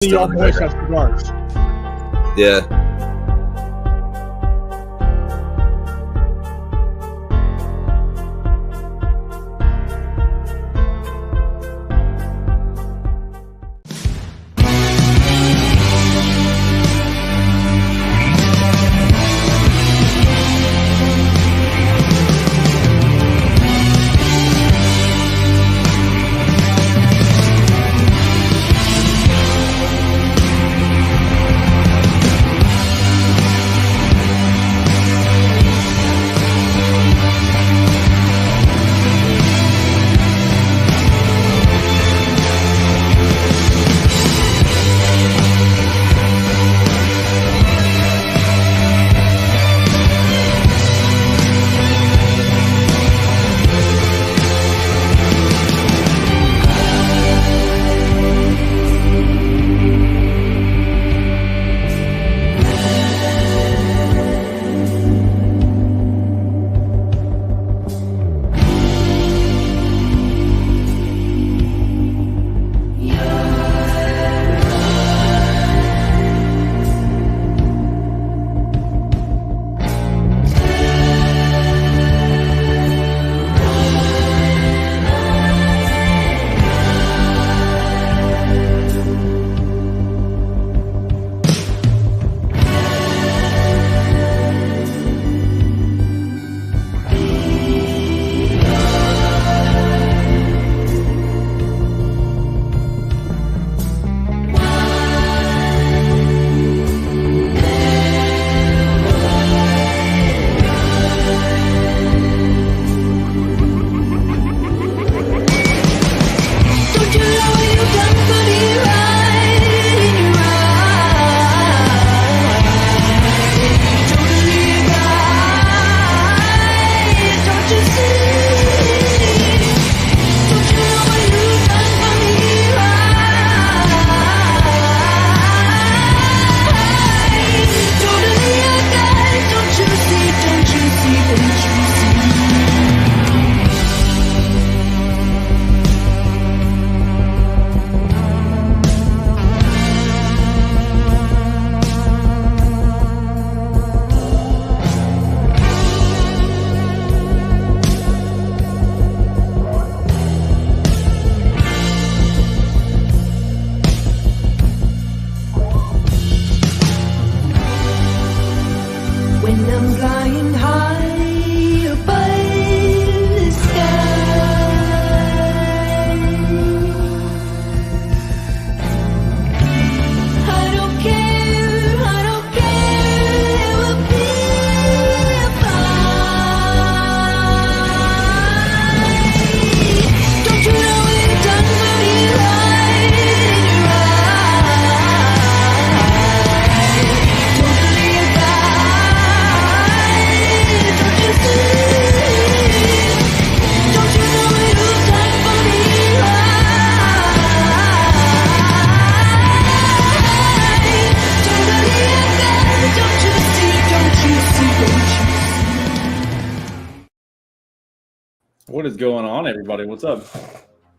Y'all boys have cigars. Yeah. What is going on, everybody? What's up?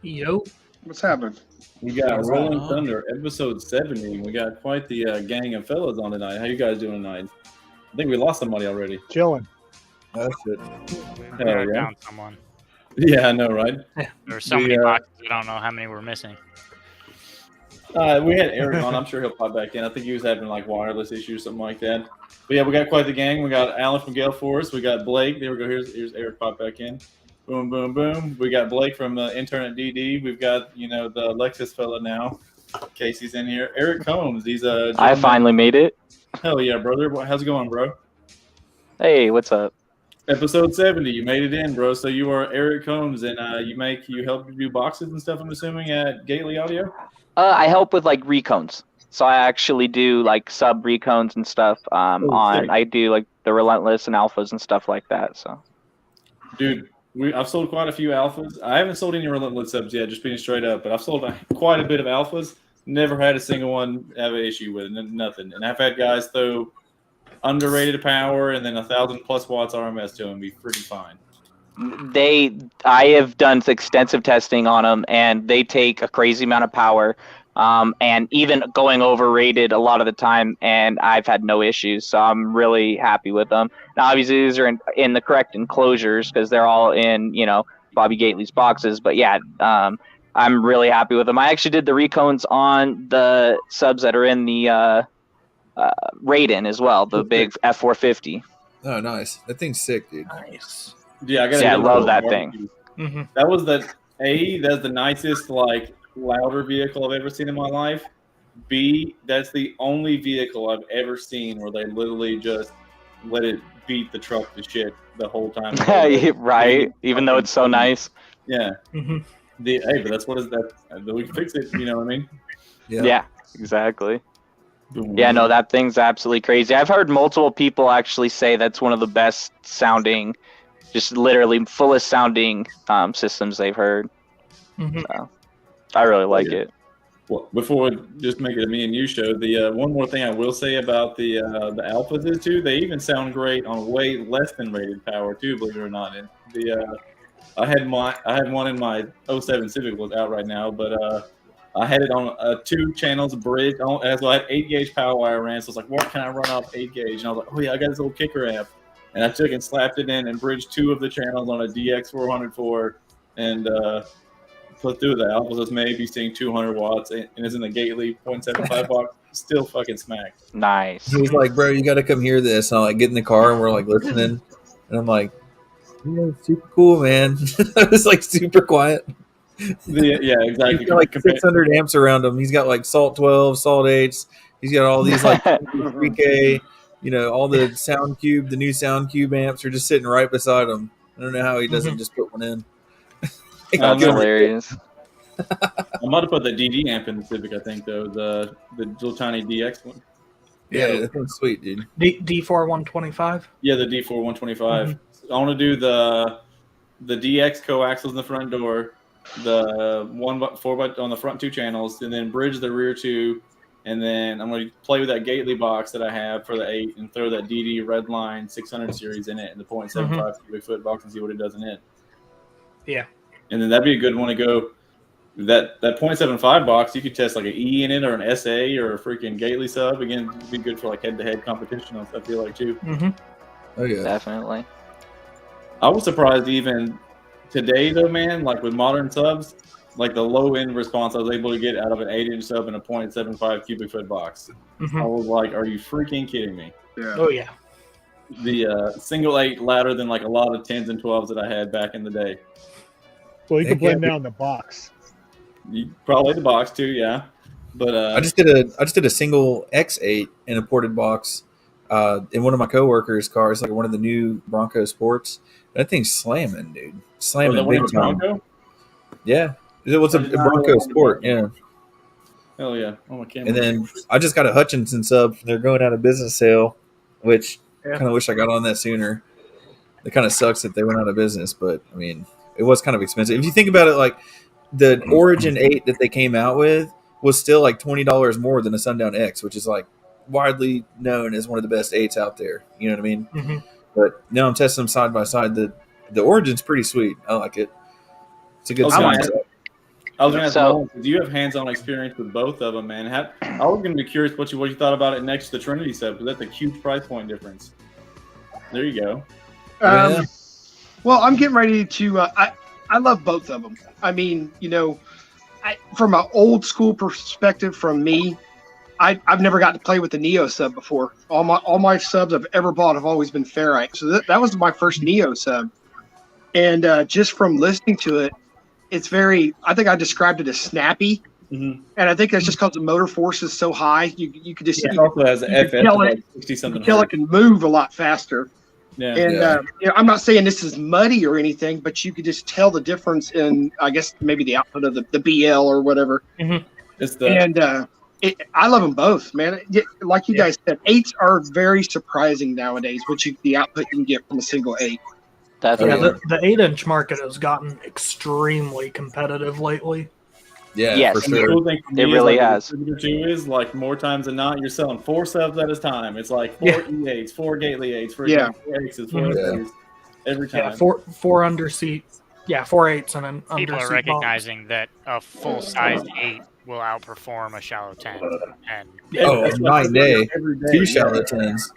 Yo. What's happening? We got Rolling Thunder, episode 70. We got quite the gang of fellas on tonight. How you guys doing tonight? I think we lost somebody already. Chilling. Oh, shit. We yeah. found someone. Yeah, I know, right? There's so many boxes, we don't know how many we're missing. We had Eric on. I'm sure he'll pop back in. I think he was having like wireless issues, something like that. But yeah, we got quite the gang. We got Alan from Gale Force. We got Blake. There we go. Here's Eric pop back in. Boom, boom, boom. We got Blake from Intern at DD. We've got, the Lexus fella now. Casey's in here. Eric Combs. He's I finally made it. Hell yeah, brother. How's it going, bro? Hey, what's up? Episode 70. You made it in, bro. So you are Eric Combs, and you help do boxes and stuff, I'm assuming, at Gately Audio? I help with like recones. So I actually do like sub recones and stuff. I do like the Relentless and alphas and stuff like that. So, dude, I've sold quite a few alphas. I haven't sold any Relentless subs yet, just being straight up. But I've sold quite a bit of alphas. Never had a single one have an issue with it. Nothing. And I've had guys throw underrated power and then 1,000+ watts RMS to them, be pretty fine. I have done extensive testing on them, and they take a crazy amount of power. and even going overrated a lot of the time, and I've had no issues. So I'm really happy with them. Now, obviously, these are in the correct enclosures because they're all in, Bobby Gately's boxes. But yeah, I'm really happy with them. I actually did the recones on the subs that are in the Raiden as well, the big F450. Oh, nice. That thing's sick, dude. Nice. Yeah, I gotta Yeah, I give love it that a thing. Mm-hmm. That was that's the nicest, like, louder vehicle I've ever seen in my life. B, that's the only vehicle I've ever seen where they literally just let it beat the truck to shit the whole time. Right, even though it's so nice. Yeah. Mm-hmm. Hey, but that's what is that? We can fix it. You know what I mean? Yeah, exactly. Yeah, no, that thing's absolutely crazy. I've heard multiple people actually say that's one of the best sounding, just literally fullest sounding systems they've heard. Mm-hmm. So I really like it. Well, before we just make it a me and you show, the one more thing I will say about the Alphas is too, they even sound great on way less than rated power too, believe it or not. And I had one in my 07 Civic was out right now, but I had it on 2 channels bridge. As I had 8 gauge power wire ran, so I was like, what can I run off 8 gauge? And I was like, oh yeah, I got this little kicker amp, and I took and slapped it in and bridged 2 of the channels on a DX 404 and put through the Alphas was maybe seeing 200 watts and it's in the Gately 0.75 box. Still fucking smacked. Nice. He was like, bro, you got to come hear this. And I like get in the car and we're like listening. And I'm like, yeah, super cool, man. I was like super quiet. Yeah, exactly. He's got like 600 amps around him. He's got like Salt 12, Salt 8s. He's got all these like 3K, all the Sound Cube, the new Sound Cube amps are just sitting right beside him. I don't know how he doesn't just put one in. That's hilarious. I might have put the DD amp in the Civic, I think, though. The little tiny DX one. Yeah, that thing's sweet, dude. D4 125? Yeah, the D4 125. I want to do the DX coaxials in the front door, the 4x on the front 2 channels, and then bridge the rear 2. And then I'm going to play with that Gately box that I have for the 8 and throw that DD Redline 600 series in it in the 0.75 cubic foot box and see what it does in it. Yeah. And then that'd be a good one to go. That 0.75 box, you could test like an E in it or an SA or a freaking Gately sub. Again, it'd be good for like head-to-head competition, I feel like, too. Mm-hmm. Oh, yeah. Definitely. I was surprised even today, though, man, like with modern subs, like the low-end response I was able to get out of an 8-inch sub in a 0.75 cubic foot box. I was like, are you freaking kidding me? Yeah. Oh, yeah. The single 8 louder than like a lot of 10s and 12s that I had back in the day. Well, you can blend down the box. Probably the box too, yeah. But I just did a single X8 in a ported box in one of my coworkers' cars, like one of the new Bronco Sports. That thing's slamming, dude. Slamming big time. Bronco? Yeah, it was a Bronco Sport. Yeah. Hell yeah! On my camera. And then I just got a Hutchinson sub. They're going out of business sale, which kind of wish I got on that sooner. It kind of sucks that they went out of business, but I mean, it was kind of expensive. If you think about it, like the Origin 8 that they came out with was still like $20 more than a Sundown X, which is like widely known as one of the best 8s out there. You know what I mean? Mm-hmm. But now I'm testing them side by side. The Origin's pretty sweet. I like it. It's a good sound. I was going to ask, do you have hands-on experience with both of them, man? I was going to be curious what you thought about it next to the Trinity sub, because that's a huge price point difference. There you go. Well, I'm getting ready to. I love both of them. I mean, from an old school perspective, from me, I've never got to play with the Neo sub before. All my subs I've ever bought have always been ferrite. So that was my first Neo sub, and just from listening to it, it's very. I think I described it as snappy, and I think that's just because the motor force is so high. You could just it also has an FS of like 60-something. It can move a lot faster. Yeah. And I'm not saying this is muddy or anything, but you could just tell the difference in, I guess, maybe the output of the BL or whatever. Mm-hmm. I love them both, man. Like you guys said, 8s are very surprising nowadays, the output you can get from a single 8. The 8-inch market has gotten extremely competitive lately. Yeah, yes, for sure. The cool thing for me it really has. Too is like more times than not, you're selling 4 subs at a time. It's like 4 E8s, 4 Gately 8s, 4 X's, 4 X's every time. Yeah, four under seat. Yeah, 4 8s and an People under are seat recognizing that a full-sized 8 will outperform a shallow 10. And Oh, That's what I night and day. every day. Two shallow tens.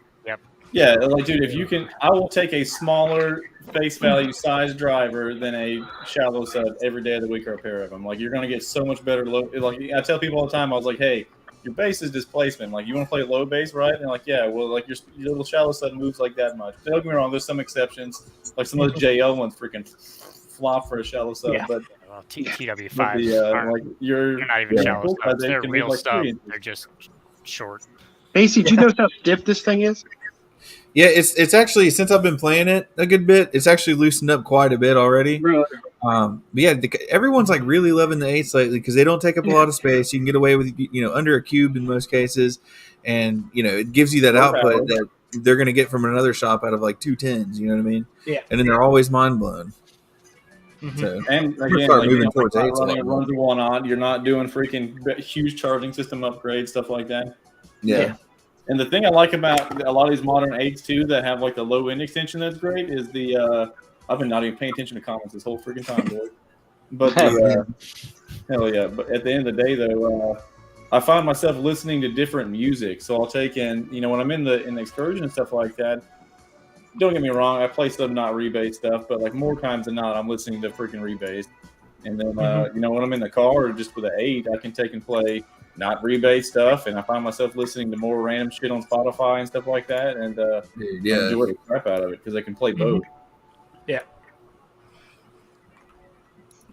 Yeah, like dude, if you can, I will take a smaller face value size driver than a shallow sub every day of the week or a pair of them. Like you're gonna get so much better low. Like I tell people all the time, I was like, hey, your base is displacement. Like you want to play low base, right? And they're like, yeah, well, like your little shallow sub moves like that much. Don't get me wrong, there's some exceptions. Like some of the JL ones freaking flop for a shallow sub, Yeah. but well, TW5s like you're not even shallow cool, stubs. they They're can move real like stub. 3 inches. They're just short. Basically, do you notice how stiff this thing is? Yeah, it's actually, since I've been playing it a good bit, it's actually loosened up quite a bit already. Really? But yeah, everyone's like really loving the 8s lately because they don't take up a lot of space. You can get away with under a cube in most cases, and it gives you that More output power. that they're going to get from another shop out of like 2 10s. You know what I mean? Yeah. And then they're always mind blown. Mhm. So And We're again, start like, moving towards not 8s a lot running a more. runs of one on. You're not doing freaking huge charging system upgrades, stuff like that. yeah. And the thing I like about a lot of these modern 8s too that have like the low end extension that's great is the I've been not even paying attention to comments this whole freaking time, boy. But the hell yeah. But at the end of the day though, I find myself listening to different music. So I'll take in, when I'm in the excursion and stuff like that. Don't get me wrong, I play some not rebase stuff, but like more times than not, I'm listening to freaking rebase. And then when I'm in the car or just with an 8, I can take and play not rebase stuff, and I find myself listening to more random shit on Spotify and stuff like that, and Dude, yeah. enjoy the crap out of it because I can play both. Yeah.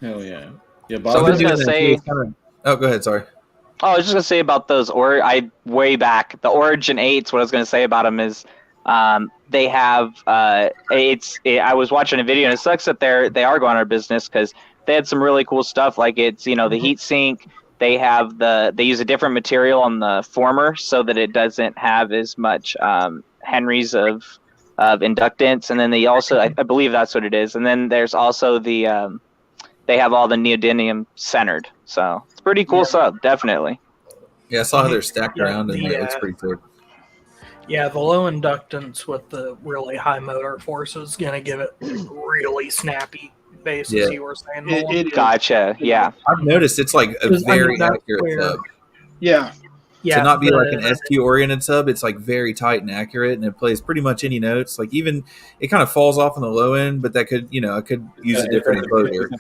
Hell yeah. Yeah, So Bob, I was Doing gonna that say- too, kinda- Oh, go ahead. Sorry. Oh, I was just gonna say about those, way back the Origin 8s. What I was gonna say about them is, they have I was watching a video and it sucks that they are going out of business because they had some really cool stuff like it's the heat sink. They have they use a different material on the former so that it doesn't have as much henries of inductance, and then they also I believe that's what it is. And then there's also they have all the neodymium centered, so it's pretty cool sub, definitely. Yeah, I saw how they're stacked Yeah, around, and the, it looks pretty cool. Yeah, the low inductance with the really high motor force is going to give it really snappy bass, Yeah. as you were saying. Nolan. It is. Gotcha. Yeah. I've noticed it's like a Because, I mean, very that's accurate where- sub. Yeah. Yeah, To not be the- like an SQ oriented sub, it's like very tight and accurate, and it plays pretty much any notes. Like even it kind of falls off on the low end, but that could I could use a different enclosure.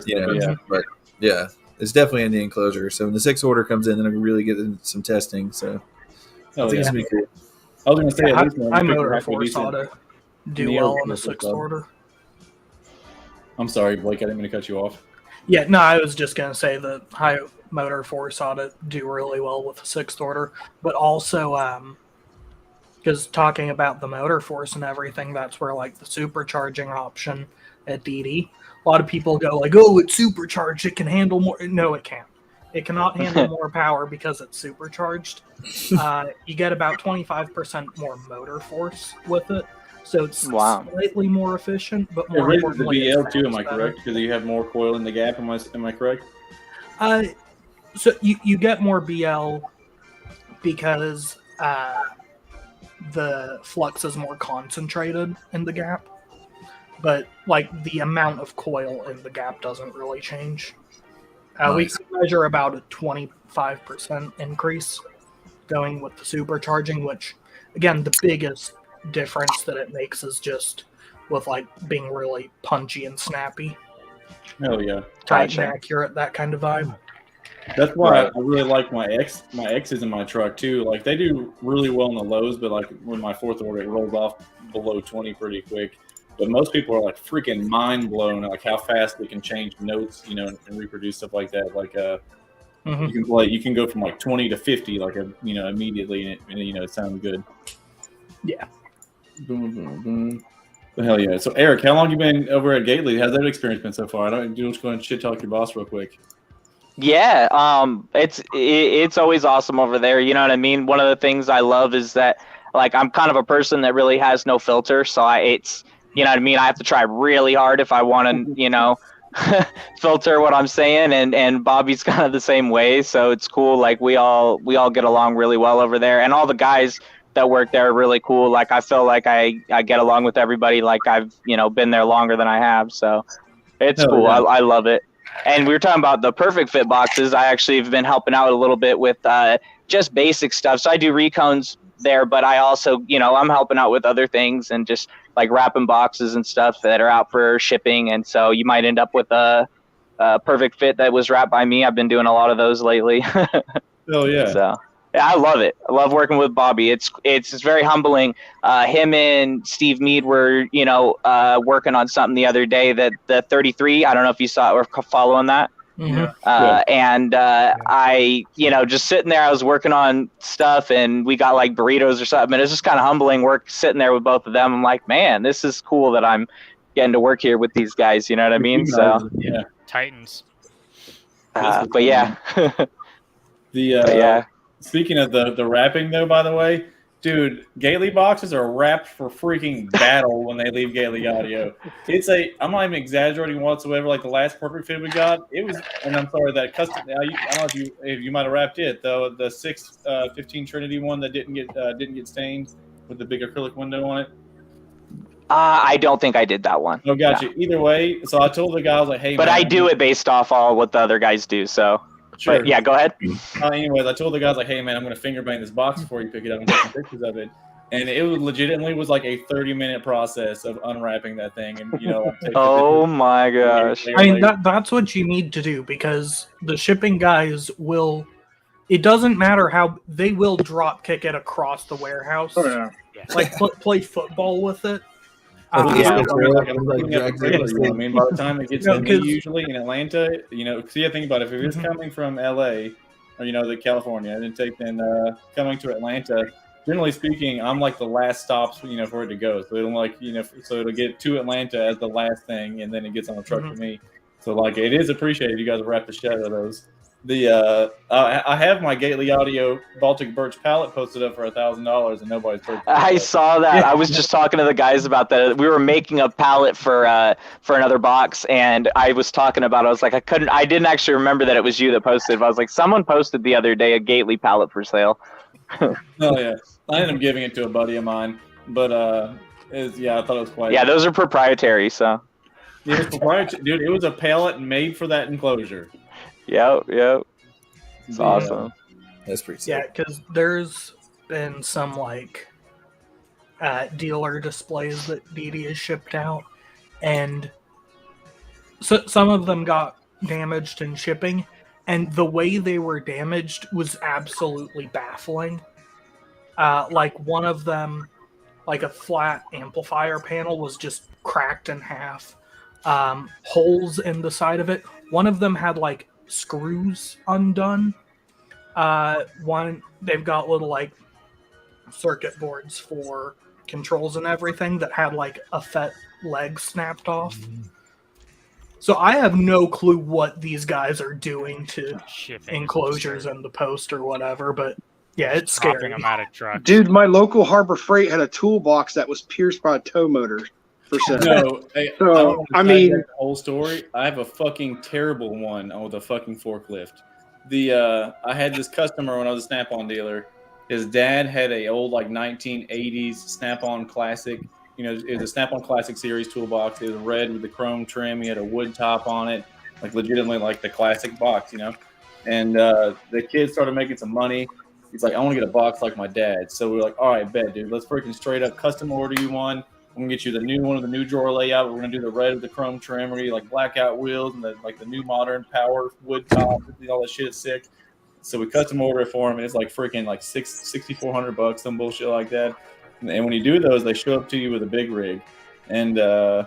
Yeah. But yeah, it's definitely in the enclosure. So when the 6 order comes in, then I can really get into some testing. So I Hell think it's yeah. gonna be cool. I was going to say, Yeah, at least high one motor pick force decent- ought to do Neo well in the force 6th sub. order. I'm sorry, Blake, I didn't mean to cut you off. Yeah, no, I was just going to say the high motor force ought to do really well with the 6th order, but also because talking about the motor force and everything, that's where like the supercharging option at DD, a lot of people go like, oh, it's supercharged, it can handle more. No, it can't. It cannot handle more power because it's supercharged. You get about 25% more motor force with it, so it's Wow. slightly more efficient, but It more raises the importantly, BL it too, am sounds I better. correct? Because you have more coil in the gap, am I correct? So you get more BL because the flux is more concentrated in the gap, but like the amount of coil in the gap doesn't really change. We Nice. can measure about a 25% increase going with the supercharging, which again the biggest difference that it makes is just with like being really punchy and snappy, Hell yeah. tight Gotcha. and accurate, that kind of vibe. That's why I really like my X's in my truck too. Like they do really well in the lows, but like when my 4th order it rolls off below 20 pretty quick. But most people are like freaking mind blown at like how fast they can change notes, and reproduce stuff like that. Like Mhm. you can go from like 20 to 50 like immediately, and it sounds good. Yeah. Boom, boom, boom. Hell yeah! So Eric, how long you been over at Gately? How's that experience been so far? I don't. You just go and shit talk your boss real quick. Yeah, it's always awesome over there. You know what I mean? One of the things I love is that like I'm kind of a person that really has no filter, so it's you know what I mean. I have to try really hard if I want to filter what I'm saying, and Bobby's kind of the same way. So it's cool. Like we all get along really well over there, and all the guys that work there are really cool. Like I feel like I get along with everybody. Like I've been there longer than I have, so it's Hell cool. yeah. I love it. And we were talking about the Perfect Fit boxes. I actually have been helping out a little bit with just basic stuff. So I do recones there, but I also, I'm helping out with other things and just like wrapping boxes and stuff that are out for shipping. And so you might end up with a Perfect Fit that was wrapped by me. I've been doing a lot of those lately. Oh yeah. So yeah, I love it. I love working with Bobby. It's very humbling. Him and Steve Mead were, working on something the other day, that the 33. I don't know if you saw or following that. Mm-hmm. I, just sitting there, I was working on stuff, and we got like burritos or something, and it's just kind of humbling sitting there with both of them. I'm like, man, this is cool that I'm getting to work here with these guys. You know what I mean? So yeah, Titans. but yeah. Yeah. Speaking of the wrapping, though, by the way, dude, Gately boxes are wrapped for freaking battle when they leave Gately Audio. I'm not even exaggerating whatsoever. Like the last Perfect Fit we got, it was, and I'm sorry, that custom. I don't know if you might have wrapped it though. The 615 Trinity one that didn't get stained with the big acrylic window on it. I don't think I did that one. Oh, gotcha. No. Either way, so I told the guy, I was like, hey, but man, I do it based off all what the other guys do. So. Sure. But yeah, go ahead. Anyways, I told the guys, like, hey, man, I'm going to finger bang this box before you pick it up and take some pictures of it. And it was legitimately like a 30-minute process of unwrapping that thing. And, oh, my gosh. I mean, that's what you need to do, because the shipping guys will – it doesn't matter how – they will drop kick it across the warehouse. Oh, yeah. Like, play football with it. I mean, by the time it gets to me, usually in Atlanta, see, I think about it. If it's coming from LA or, the California, and then coming to Atlanta, generally speaking, I'm like the last stop, for it to go. So it'll get to Atlanta as the last thing, and then it gets on the truck to me. So like, it is appreciated. You guys wrap the shit out of those. I have my Gately Audio Baltic Birch pallet posted up for $1,000 and nobody's purchased it. I saw that. I was just talking to the guys about that. We were making a pallet for another box, and I was talking about it. I was like, I didn't actually remember that it was you that posted. But I was like, someone posted the other day a Gately pallet for sale. Oh yeah, I ended up giving it to a buddy of mine, but I thought it was quite. Yeah, those are proprietary, so. Yeah, it's proprietary, dude. It was a pallet made for that enclosure. Yep. It's awesome. That's pretty sick. Yeah, because there's been some like dealer displays that DD has shipped out, and so some of them got damaged in shipping, and the way they were damaged was absolutely baffling. Like one of them, like a flat amplifier panel, was just cracked in half. Holes in the side of it. One of them had like screws undone. One, they've got little like circuit boards for controls and everything that had like a FET leg snapped off. So I have no clue what these guys are doing to enclosures and the post or whatever, but yeah, it's scary. Them out of trucks. Dude, my local Harbor Freight had a toolbox that was pierced by a tow motor. No, so I mean, the whole story. I have a fucking terrible one with a fucking forklift. I had this customer when I was a Snap-on dealer. His dad had a old like 1980s Snap-on Classic. It was a Snap-on Classic Series toolbox. It was red with the chrome trim. He had a wood top on it, like legitimately like the classic box, And the kid started making some money. He's like, I want to get a box like my dad. So we were like, all right, bet, dude. Let's freaking straight up custom order you one. I'm gonna get you the new one with the new drawer layout. We're gonna do the red with the chrome trim, like blackout wheels and the new modern power wood top. All that shit is sick. So we custom order it for him, and it's like freaking like $6,400, some bullshit like that. And when you do those, they show up to you with a big rig, and so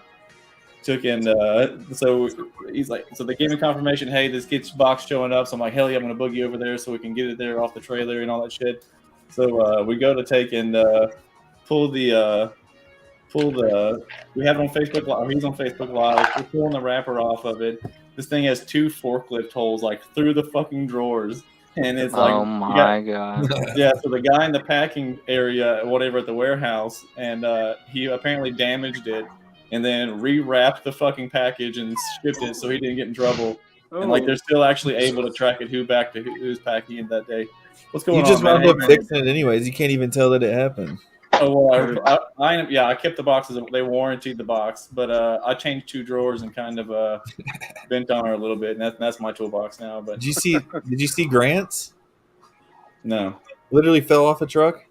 he's like, so they gave me confirmation, hey, this kid's box showing up. So I'm like, hell yeah, I'm gonna boogie over there so we can get it there off the trailer and all that shit. So we go to take and we have it on Facebook Live. He's on Facebook Live. We're pulling the wrapper off of it. This thing has 2 forklift holes like through the fucking drawers, and it's like, oh my god. Yeah. So the guy in the packing area, whatever, at the warehouse, and he apparently damaged it, and then rewrapped the fucking package and shipped it so he didn't get in trouble. Oh. And like they're still actually able to track it back to who's packing it that day. What's going on? You just wound up fixing it anyways. You can't even tell that it happened. Oh well, I kept the boxes. They warranted the box, but I changed 2 drawers and kind of bent on her a little bit, and that's my toolbox now. But Did you see Grant's? no, Literally fell off a truck.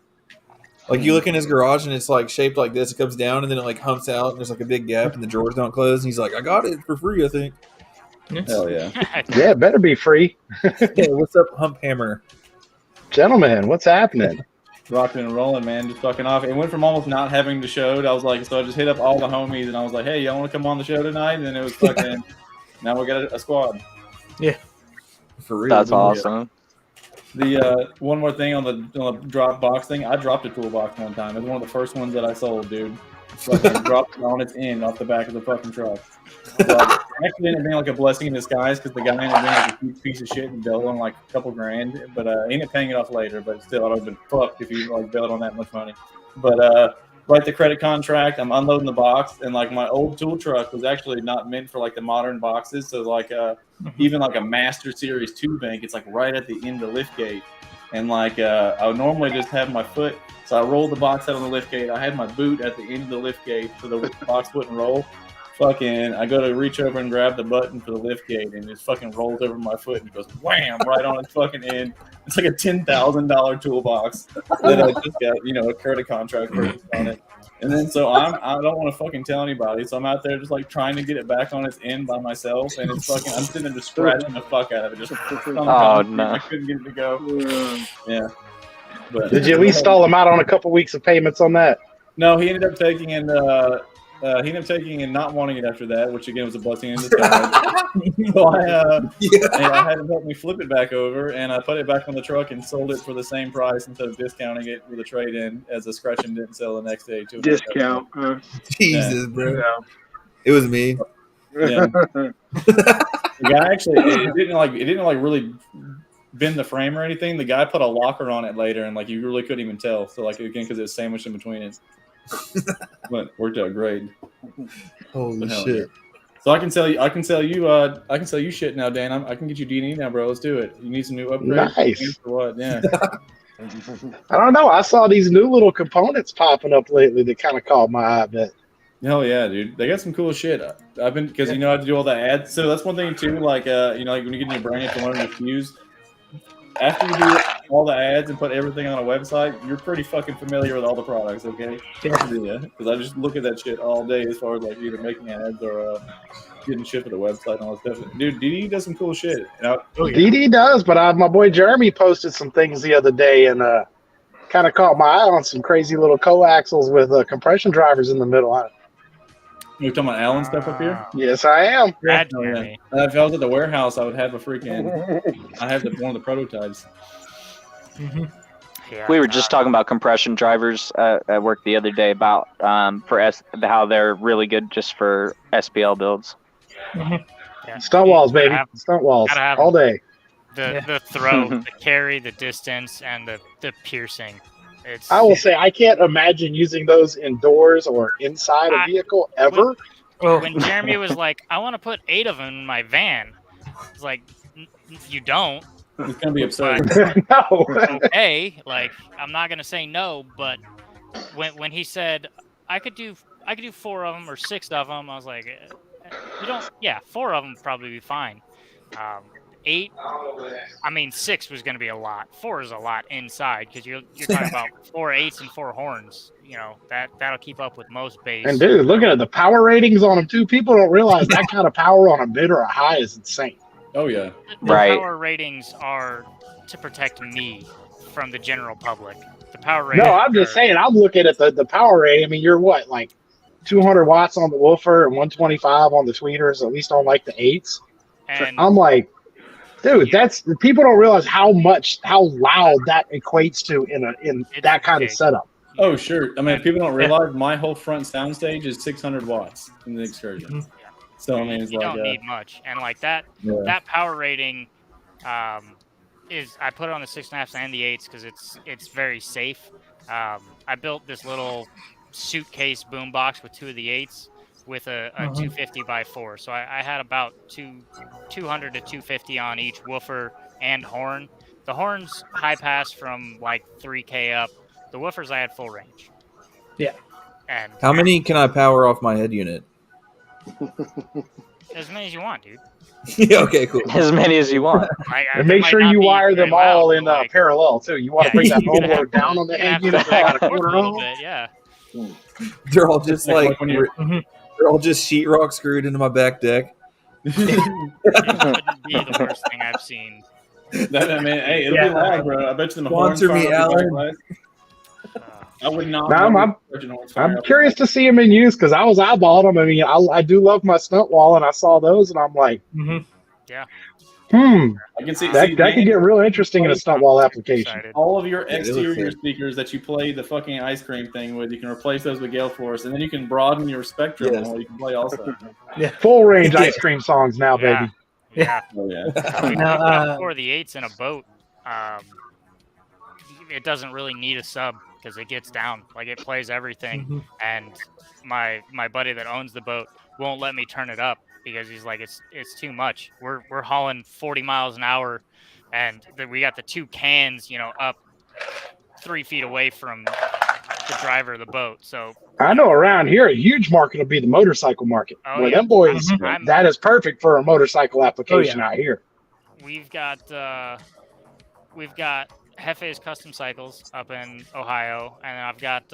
Like you look in his garage and it's like shaped like this. It comes down and then it like humps out and there's like a big gap and the drawers don't close. And he's like, I got it for free, I think. hell yeah. Yeah, it better be free. Yeah, what's up, Hump Hammer? Gentlemen, what's happening? Rocking and rolling, man, just fucking off. It went from almost not having the show. I was like, so I just hit up all the homies and I was like, hey, y'all want to come on the show tonight? And then it was fucking. Now we got a squad. For real. That's dude. awesome. The one more thing on the drop box thing, I dropped a toolbox one time. It was one of the first ones that I sold, dude. Fucking dropped it on its end off the back of the fucking truck. But actually ended up being like a blessing in disguise because the guy ended up being like a huge piece of shit and bailed on like a couple grand. But I ended up paying it off later. But still, I'd have been fucked if you like bailed on that much money. But write the credit contract. I'm unloading the box, and like my old tool truck was actually not meant for like the modern boxes. So like even like a Master Series 2 bank, it's like right at the end of the lift gate. And like I would normally just have my foot. So I rolled the box out on the lift gate. I had my boot at the end of the lift gate so the box wouldn't roll. Fucking, I go to reach over and grab the button for the lift gate, and it fucking rolls over my foot and it goes wham right on its fucking end. It's like a $10,000 toolbox that I just got, a credit contract purchase on it. And then so I don't want to fucking tell anybody, so I'm out there just like trying to get it back on its end by myself, and it's fucking. I'm sitting there just scratching the fuck out of it. Just Oh, no. I couldn't get it to go. Yeah. But Did you at least stall him out on a couple weeks of payments on that? No, he ended up taking and not wanting it after that, which again was a blessing in disguise. So I had him help me flip it back over, and I put it back on the truck and sold it for the same price instead of discounting it with a trade-in, as the scratch and didn't sell the next day too. Discount. Jesus, bro. It was me. Yeah. The guy actually it didn't really bend the frame or anything. The guy put a locker on it later, and like you really couldn't even tell. So like again, because it was sandwiched in between it, but worked out great. Holy shit! So I can sell you shit now, Dan. I can get you D&E now, bro. Let's do it. You need some new upgrades? Nice. For what? Yeah. I don't know. I saw these new little components popping up lately that kind of caught my eye a bit. Hell yeah, dude! They got some cool shit. I've been because I have to do all the ads. So that's one thing too. Like like when you get in your brain, you have to learn to fuse. After you do all the ads and put everything on a website, you're pretty fucking familiar with all the products, okay? Yeah. Because I just look at that shit all day as far as like either making ads or getting shit for the website and all that stuff. Dude, DD does some cool shit. DD does, but my boy Jeremy posted some things the other day and kind of caught my eye on some crazy little coaxials with compression drivers in the middle. You're talking about Alan stuff up here? Yes, I am. Brad, Oh, yeah. If I was at the warehouse, I would have I have one of the prototypes. Mm-hmm. Yeah, We were just talking about compression drivers at work the other day about how they're really good just for SPL builds. yeah. Stunt walls, baby. Stunt walls gotta have all day. The throw, the carry, the distance, and the piercing. I will say I can't imagine using those indoors or inside a vehicle ever. When Jeremy was like, I want to put 8 of them in my van, it's like, you don't. It's gonna be absurd. No. Okay, like I'm not gonna say no, but when he said I could do 4 of them or 6 of them, I was like, you don't. Yeah, 4 of them would probably be fine. 8. I mean, 6 was going to be a lot. 4 is a lot inside because you're talking about 4 8s and 4 horns. That'll keep up with most bass. And dude, looking at the power ratings on them too, people don't realize that kind of power on a mid or a high is insane. Oh yeah, the Right. power ratings are to protect me from the general public. The power ratings. No, I'm just saying. I'm looking at the power rating. I mean, you're what, like 200 watts on the woofer and 125 on the tweeters, at least on like the 8s. And I'm like, dude, that's people don't realize how loud that equates to in that kind of big. setup. Oh sure. I mean, if people don't realize, my whole front soundstage is 600 watts in the Excursion. So I mean, it's you like don't need much, and like that that power rating is I put it on the 6.5s and the 8s because it's very safe. I built this little suitcase boombox with 2 of the 8s with a 250 by 4, so I had about 200 to 250 on each woofer and horn. The horns high pass from like 3K up. The woofers I had full range. Yeah. And How many can I power off my head unit? as many as you want, dude. Yeah, okay, cool. As many as you want. And make sure you wire them all in parallel too. You want to bring that you're gonna overload have down to- on the you're gonna head have to unit. back Got a and forth quarter a little roll. bit, yeah. They're all just like when you're- they're all just sheetrock screwed into my back deck. It wouldn't be the worst thing I've seen. I mean, hey, it'll Yeah. be loud, bro. I bet you the horns Sponsor me, firing up your Alan. bike lights. I would not. No, want Trojan horns firing I'm up curious to see them in use because I was eyeballing them. I mean, I do love my stunt wall, and I saw those, and I'm like, Mm-hmm. I can see that Dan, could get real interesting in a stunt wall application. Excited. all of your Yeah, they look exterior sick. speakers that you play the fucking ice cream thing with. You can replace those with Gale Force, and then you can broaden your spectrum Yes. on what you can play also. Full range ice cream songs now, Yeah. baby. Yeah. Oh yeah. We've Now, got 4 of the 8s in a boat. It doesn't really need a sub because it gets down. Like, it plays everything. Mhm. And my buddy that owns the boat won't let me turn it up because he's like, it's too much. We're hauling 40 miles an hour, and we got the 2 cans, up 3 feet away from the driver of the boat. So I know around here a huge market will be the motorcycle market. Oh, where yeah. them boys, I'm- that is perfect for a motorcycle application out here. we've got Hefe's Custom Cycles up in Ohio, and then I've got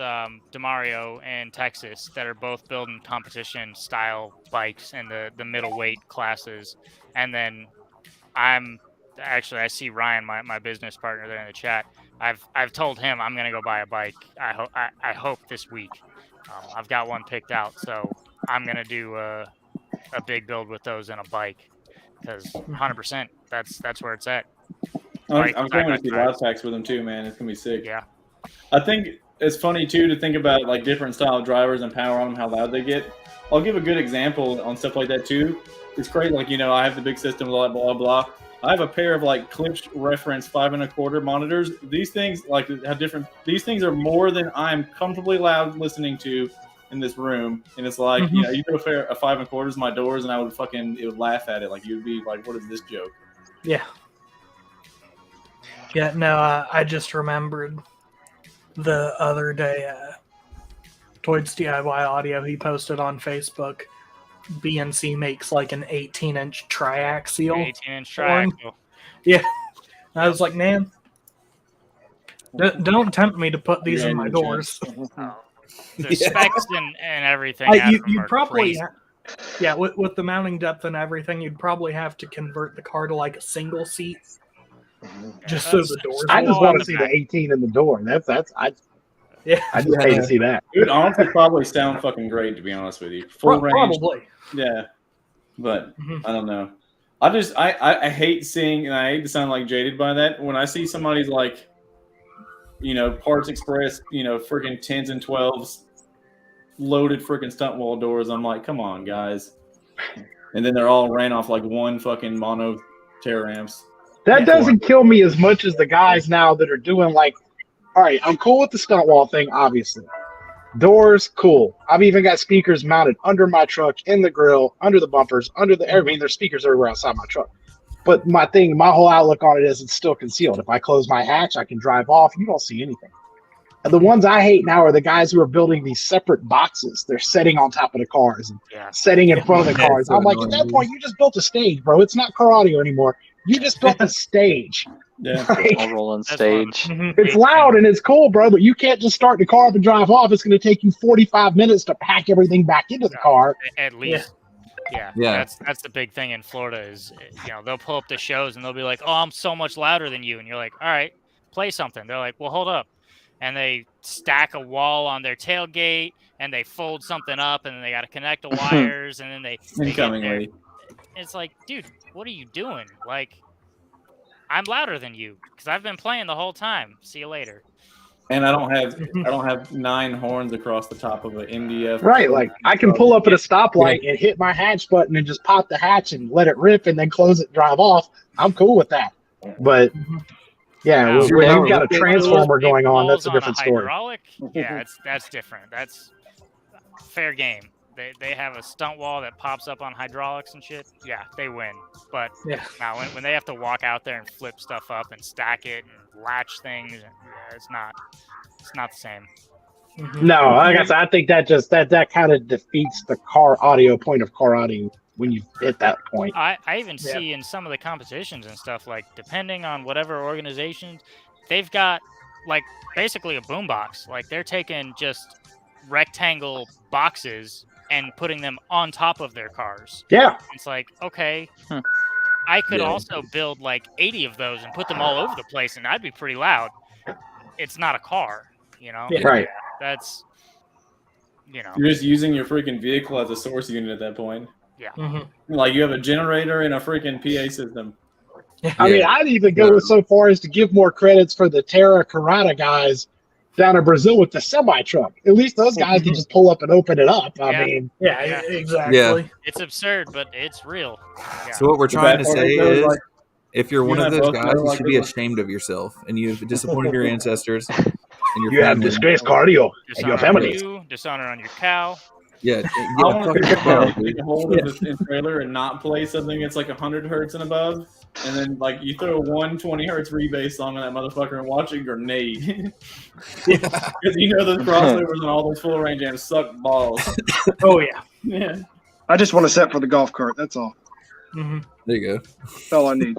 DeMario in Texas that are both building competition style bikes in the middleweight classes. And then I see Ryan, my business partner there in the chat. I've told him I'm gonna go buy a bike. I hope this week. I've got one picked out, so I'm gonna do a big build with those in a bike because 100% that's where it's at. I'm going to see live packs with them too, man. It's gonna be sick. Yeah. I think it's funny too to think about like different style drivers and power on them, how loud they get. I'll give a good example on stuff like that too. It's great, like I have the big system, blah blah blah. I have a pair of like Klipsch reference 5 1/4 monitors. These things have different. These things are more than I'm comfortably loud listening to in this room, and it's like you put a 5 1/4 in my doors, and it would laugh at it. Like you'd be like, "What is this joke?" Yeah. Yeah, no, I just remembered the other day, Toyd's DIY Audio, he posted on Facebook, BNC makes like an 18-inch triaxial. 18-inch horn. triaxial. Yeah. I was like, man, don't tempt me to put these in my doors. The specs and everything. You'd probably, with the mounting depth and everything, you'd probably have to convert the car to like a single seat. Just so the doors. I just want to see the 18 in the door. I just pay to see that. It would honestly probably sound fucking great, to be honest with you. Full range. Probably. Yeah. But I don't know. I hate seeing, and I hate to sound like jaded by that, when I see somebody's like, Parts Express, freaking 10s and 12s, loaded freaking stunt wall doors. I'm like, come on, guys. And then they're all ran off like one fucking mono Terra amps. That doesn't kill me as much as the guys now that are doing like, all right, I'm cool with the stunt wall thing, obviously. Doors, cool. I've even got speakers mounted under my truck, in the grill, under the bumpers, there's speakers everywhere outside my truck. But my whole outlook on it is it's still concealed. If I close my hatch, I can drive off. You don't see anything. And the ones I hate now are the guys who are building these separate boxes. They're setting on top of the cars and setting in front of the cars. I'm like, at that point, you just built a stage, bro. It's not car audio anymore. You just built a stage. Yeah. A rolling stage. It's loud and it's cool, bro, but you can't just start the car up and drive off. It's going to take you 45 minutes to pack everything back into the car. At least. Yeah. That's the big thing in Florida is, they'll pull up the shows and they'll be like, oh, I'm so much louder than you. And you're like, all right, play something. They're like, well, hold up. And they stack a wall on their tailgate and they fold something up and then they got to connect the wires and then they Incomingly. It's like, dude, what are you doing? Like, I'm louder than you because I've been playing the whole time. See you later. And I don't have 9 horns across the top of an MDF. Right, like I can pull up at a stoplight and hit my hatch button and just pop the hatch and let it rip and then close it and drive off. I'm cool with that. But yeah, when you've got a transformer going on, that's a different story. Hydraulic, yeah, that's different. That's fair game. They have a stunt wall that pops up on hydraulics and shit. Yeah, they win. But now when they have to walk out there and flip stuff up and stack it and latch things, it's not the same. Mm-hmm. No, like I said, I think that kind of defeats the car audio point of car audio when you hit that point. I even see in some of the competitions and stuff, like depending on whatever organizations, they've got like basically a boombox. Like they're taking just rectangle boxes and putting them on top of their cars. Yeah. It's like, okay, I could also build like 80 of those and put them all over the place, and I'd be pretty loud. It's not a car, you know? Yeah. Right. That's, you know. You're just using your freaking vehicle as a source unit at that point. Yeah. Mm-hmm. Like you have a generator and a freaking PA system. I mean, I'd even go so far as to give more credits for the Terra Carrata guys down in Brazil with the semi truck. At least those guys can just pull up and open it up. I mean, yeah, exactly. Yeah. It's absurd, but it's real. Yeah. So what we're trying to say is, like, if you're one of those both guys, know, you like, should be ashamed of yourself, and you've disappointed your ancestors and your you have family. disgraced cardio and Dishonor your on family. you, dishonor on your cow. Yeah, I want to fucking take a hold of this trailer and not play something that's like 100 hertz and above, and then like you throw a 120 hertz rebase song on that motherfucker and watch it grenade. Because you know those crossovers and all those full range amps suck balls. Oh yeah. Yeah. I just want a set for the golf cart. That's all. Mm-hmm. There you go. That's all I need.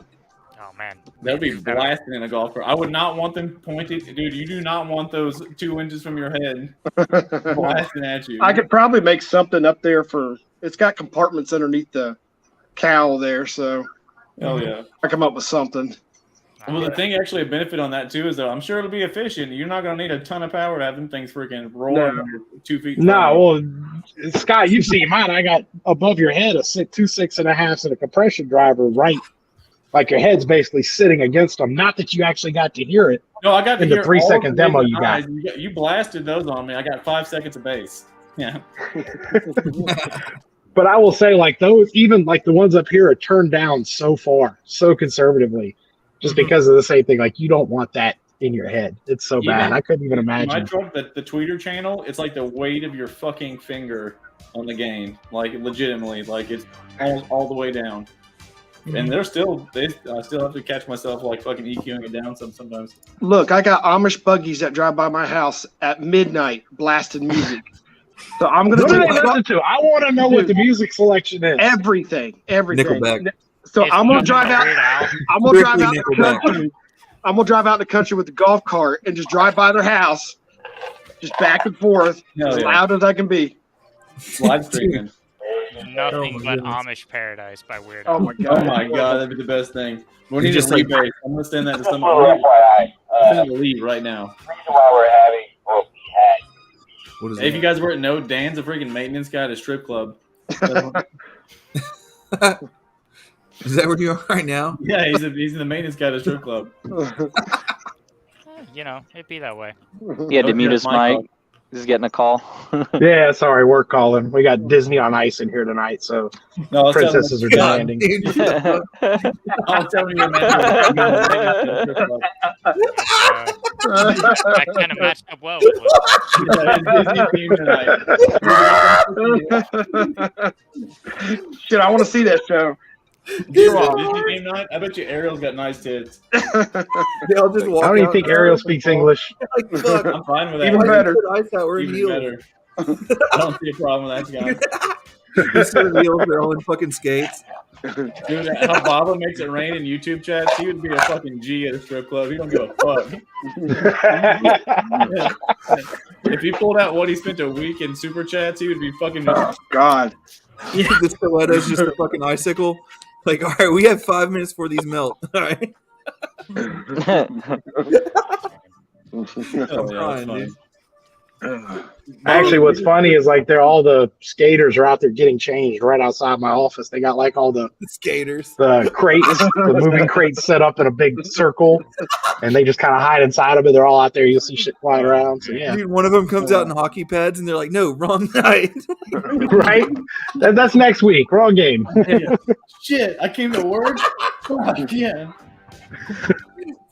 Oh man, That'd be blasting in a golf cart. I would not want them pointed, dude. You do not want those 2 inches from your head blasting at you. I could probably make something up there for. It's got compartments underneath the cowl there, so Hell yeah. I come up with something. Well, the thing actually a benefit on that too is though I'm sure it'll be efficient. You're not gonna need a ton of power to have them things freaking rolling No. 2 feet. No, well, Scott, you've seen mine. I got above your head a 2 6.5s and a compression driver, right? Like your head's basically sitting against them. Not that you actually got to hear it. No, I got to in the hear 3 all second the demo big you got. eyes. You blasted those on me. I got 5 seconds of bass. Yeah. But I will say, like those, even like the ones up here are turned down so far, so conservatively, just because of the same thing. Like you don't want that in your head. It's so bad. I couldn't even My imagine. truck, the tweeter channel, it's like the weight of your fucking finger on the gain. Like legitimately, like it's almost all the way down. And they still have to catch myself like fucking EQing it down sometimes. Look, I got Amish buggies that drive by my house at midnight blasting music. So I'm gonna What do do they listen to? I want to know what the music selection is. everything. Nickelback. So It's I'm gonna nothing drive but out. Weird Al. I'm gonna drive Strictly out the Nickelback. country. I'm gonna drive out the country with the golf cart and just drive by their house, just back and forth, Hell as yeah. loud as I can be. Live streaming. Nothing my but goodness. Amish Paradise by Weird Oh Al. my Oh god! my god, that'd be the best thing. We need just just like- rebase. I'm gonna send that to someone. Send it to Lee right now. What is Hey, if you that? guys weren't know, Dan's a freaking maintenance guy at a strip club. Is that where you are right now? Yeah, he's the maintenance guy at a strip club. You know, it'd be that way. He had to mute his Mic mic. He's getting a call. Yeah, sorry, we're calling. We got Disney on Ice in here tonight, so No, I was telling princesses are God, demanding. dude, what the fuck? I was telling you, man. That kind of matched up well with what Shit, I want to see that show. Disney game night? I bet you Ariel's got nice tits. They'll just walk I don't even out think there. Ariel speaks English. Like, fuck. I'm fine with that. Even Why better. you put ice out? We're in Even heels. better. I don't see a problem with that guy. Instead of heels, they're all in fucking skates. Dude, how Baba makes it rain in YouTube chats, he would be a fucking G at a strip club. He don't give a fuck. If he pulled out what he spent a week in super chats, he would be fucking. Oh God! Yeah, the stiletto's just a fucking icicle. Like, all right, we have 5 minutes before these melt. All right, Oh, I'm yeah, crying, that's dude. Actually, what's funny is like they're all the skaters are out there getting changed right outside my office. They got like all the Skaters. crates, the moving crates set up in a big circle, and they just kind of hide inside of it. They're all out there. You'll see shit flying around. So yeah, Dude, one of them comes out in hockey pads, and they're like, "No, wrong night." right. That's next week. Wrong game. Shit, I came to work. Fuck, yeah.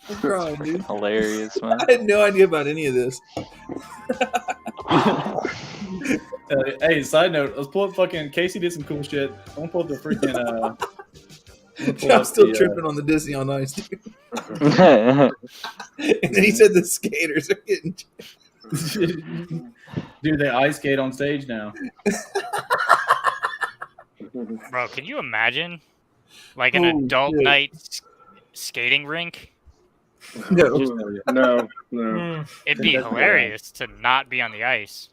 I'm crying, dude. Hilarious, man. I had no idea about any of this. Hey, side note, let's pull up fucking Casey did some cool shit. I'm gonna pull up the freaking I'm still tripping on the Disney on Ice, dude. And then he said the skaters are getting. Dude, they ice skate on stage now. Bro, can you imagine like an Holy adult shit. night skating rink? No. No. Mm. It'd be That's hilarious to not be on the ice.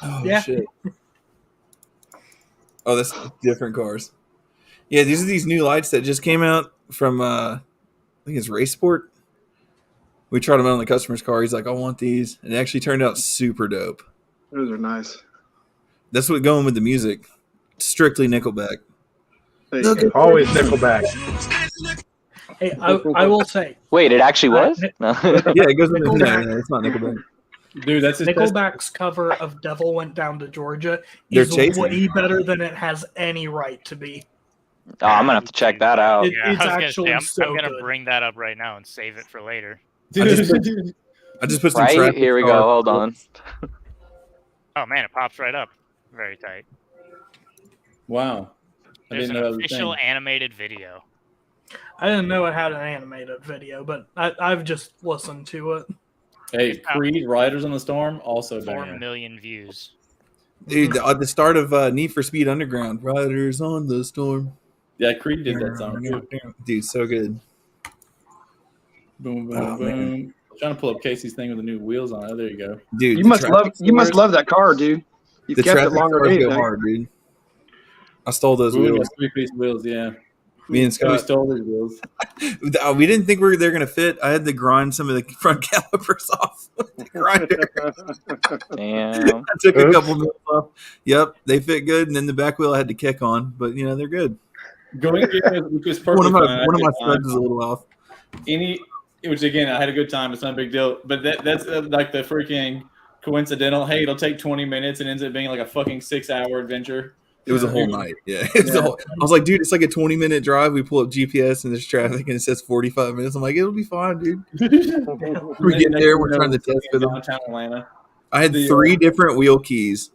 Oh Yeah. shit. Oh, that's different cars. Yeah, these are these new lights that just came out from I think it's Race Sport. We tried them out on the customer's car. He's like, I want these. And it actually turned out super dope. Those are nice. That's what going with the music. Strictly Nickelback. Hey, Look at Always Nickelback. Hey, I will say, Wait, it actually was? No. Yeah, it goes with no, Nickelback. no, it's not Nickelback. Dude, that's his best. Nickelback's cover of "Devil Went Down to Georgia" They're is chasing. way better than it has any right to be. Oh, I'm gonna have to check that out. It- Yeah, it's I was gonna actually say, I'm so gonna good. bring that up right now and save it for later. I just put some Right? traffic Here we go. stars- Hold on. Oh man, it pops right up. Very tight. Wow. I There's didn't an know that was a official thing. animated video. I didn't know it had an animated video, but I've just listened to it. Hey, Creed, Riders on the Storm, also 4 banger. million views. Dude, at the start of Need for Speed Underground, Riders on the Storm. Yeah, Creed did that song too. Dude, so good. Boom, boom, Oh, boom. man. I'm trying to pull up Casey's thing with the new wheels on it. Oh, there you go. Dude, you the must traffic love stars- that car, dude. You've The kept it traffic longer stars than go anything. hard, dude. I stole those We got wheels. 3-piece wheels, yeah. Me and So we Scott. stole these wheels. We didn't think they're gonna fit. I had to grind some of the front calipers off with the grinder. Damn. I took a Oops. couple minutes off. Yep, they fit good, and then the back wheel I had to kick on, but they're good. Going which was perfectly One of my fine. I one of had my a good time. studs is a little off. Which again, I had a good time. It's not a big deal. But that's like the freaking coincidental. Hey, it'll take 20 minutes and ends up being like a fucking 6-hour adventure. It was a whole night. Yeah, it was a whole, I was like, dude, it's like a 20-minute drive. We pull up GPS and there's traffic, and it says 45 minutes. I'm like, it'll be fine, dude. We get there, we're trying to test for them. downtown Atlanta. I had three different wheel keys.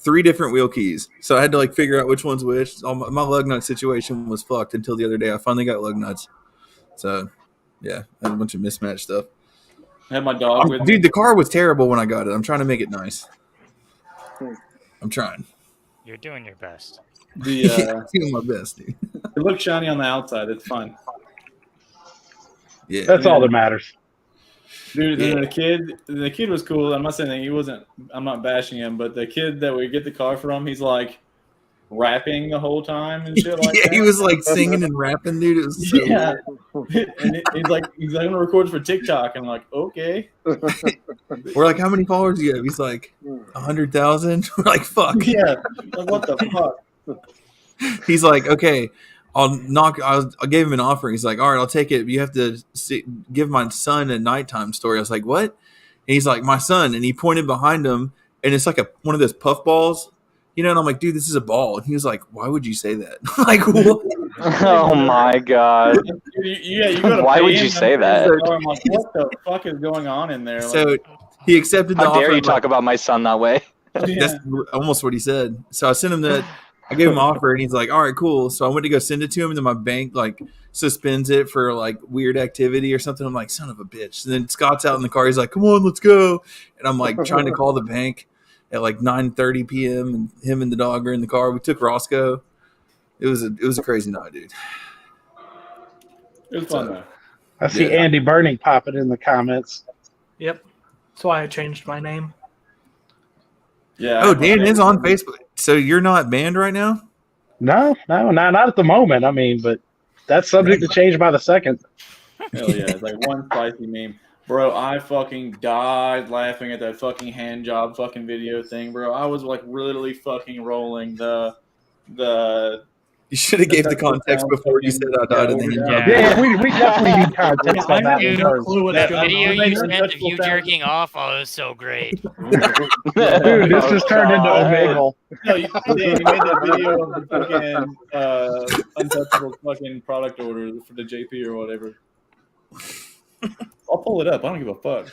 So I had to figure out which one's which. My lug nut situation was fucked until the other day. I finally got lug nuts. So yeah, I had a bunch of mismatched stuff. I had my dog with me. Dude, the car was terrible when I got it. I'm trying to make it nice. I'm trying. You're doing your best. The Doing my best, dude. it looks shiny on the outside. It's fun. Yeah. That's all that matters. Dude, Yeah. the kid was cool. I'm not saying that he wasn't. I'm not bashing him, but the kid that we get the car from, he's like rapping the whole time and shit like Yeah, that. he was singing and rapping, dude. It was so Yeah. weird. And he's like, I'm gonna record for TikTok. I'm like, okay. We're like, how many followers do you have? He's like, 100,000. We're like, fuck. Yeah. Like, what the fuck? He's like, okay, I gave him an offer. He's like, all right, I'll take it. You have to give my son a nighttime story. I was like, what? And he's like, my son. And he pointed behind him, and it's like one of those puff balls. And I'm like, dude, this is a ball. And he was like, why would you say that? Like, what? Oh my god. You gotta Why pay would him you to say pay that? the car. I'm like, what the fuck is going on in there? So he accepted the How offer. dare you I'm like, talk about my son that way? That's almost what he said. So I sent him I gave him an offer, and he's like, all right, cool. So I went to go send it to him, and then my bank suspends it for weird activity or something. I'm like, son of a bitch. And then Scott's out in the car. He's like, come on, let's go. And I'm like trying to call the bank at 9:30 p.m. and him and the dog are in the car. We took Roscoe. It was a crazy night, dude. It was fun though. I see Yeah. Andy Burning popping in the comments. Yep. That's why I changed my name. Yeah. Oh, Dan is on Facebook. So you're not banned right now? No, not at the moment. I mean, but that's subject to change by the second. Hell yeah. It's like one spicy meme. Bro, I fucking died laughing at that fucking hand job fucking video thing, bro. I was literally fucking rolling the You should have gave the context before you said I died in the hand job. Yeah, we definitely need context I on that have one no first. clue what's That going Video on. you sent of you Untouchable jerking off, oh, it was so great. Dude, this just turned into Omegle. No, you made that video of the fucking untouchable fucking product order for the JP or whatever. I'll pull it up. I don't give a fuck.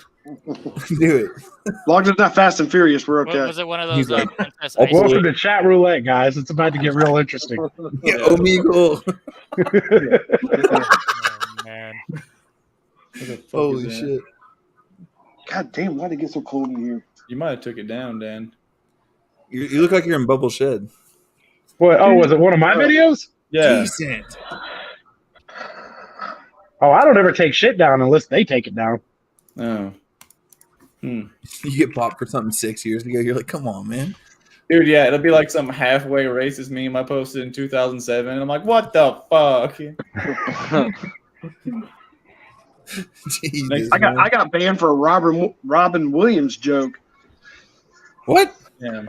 Do it. As long as it's not Fast and Furious, we're okay. Was it one of He's those like, Princess I'll Ice pull Welcome Cream? to Chat Roulette, guys. It's about to get real interesting. Yeah, Omegle. Oh, man. What the fuck Holy is that? shit. God damn, why did it get so cold in here? You might have took it down, Dan. You look like you're in Bubble Shed. What? Oh, was it one of my videos? Yeah. Decent. Oh, I don't ever take shit down unless they take it down. Oh. You get popped for something 6 years ago. You're like, come on, man. Dude, yeah, it'll be like some halfway racist meme I posted in 2007. And I'm like, what the fuck? Jesus, I got banned for a Robin Williams joke. What? Yeah.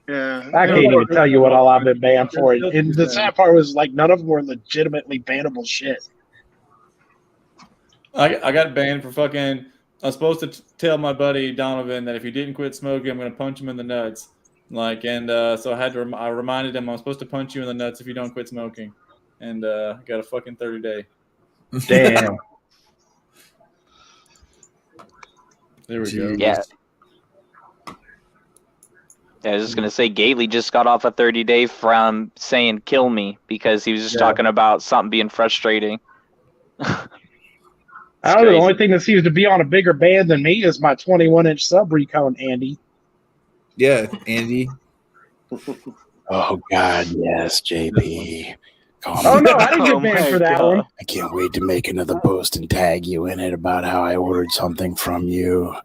Yeah. I can't even tell you what all I've been banned for. And the sad part was like none of them were legitimately bannable shit. I got banned for fucking. I was supposed to tell my buddy Donovan that if he didn't quit smoking, I'm gonna punch him in the nuts. Like, and so I had to. I reminded him I'm supposed to punch you in the nuts if you don't quit smoking, and got a fucking 30-day. Damn. There we go. Yeah. I was just gonna say, Gately just got off a 30-day from saying "kill me" because he was just talking about something being frustrating. I don't know. The only thing that seems to be on a bigger band than me is my 21-inch sub recon, Andy. Yeah, Andy. Oh God, yes, JP. Oh no, I didn't get banned for that one. I can't wait to make another post and tag you in it about how I ordered something from you.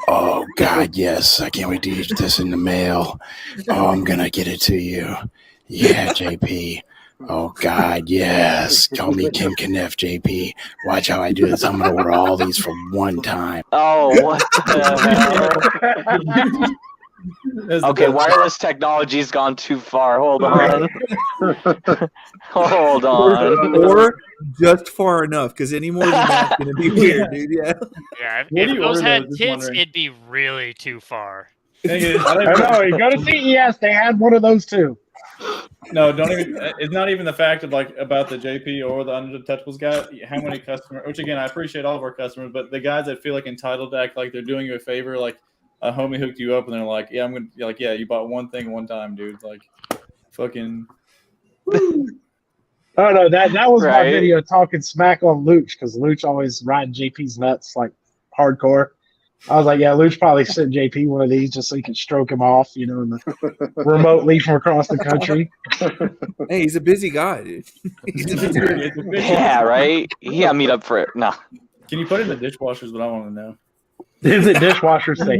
Oh God, yes. I can't wait to use this in the mail. Oh, I'm gonna get it to you. Yeah, JP. Oh God, yes. Call me Kim Kniff, JP. Watch how I do this. I'm gonna order all these for one time. Oh, what the hell? Okay, wireless technology's gone too far. Hold on. Hold on. Or just far enough, because any more than that's going to be weird, dude. Yeah. Yeah, What do if you those order had those? Just tits, wondering. it'd be really too far. I know. You go to CES, they had one of those too. No, don't even. It's not even the fact of like about the JP or the Untouchables guy. How many customers? Which again, I appreciate all of our customers, but the guys that feel like entitled to act like they're doing you a favor, like a homie hooked you up, and they're like, "Yeah, I'm gonna." You're like, "Yeah, you bought one thing one time, dude." Like, fucking. Oh no, that was my Right. video talking smack on Luch because Luch always riding JP's nuts like hardcore. I was like, yeah, Luch probably sent JP one of these just so he can stroke him off, you know, remotely from across the country. Hey, he's a busy guy, dude. He's a busy guy. Yeah, right? Yeah, meet up for it. No. Can you put it in the dishwasher? Is what I want to know. Is it dishwasher safe? I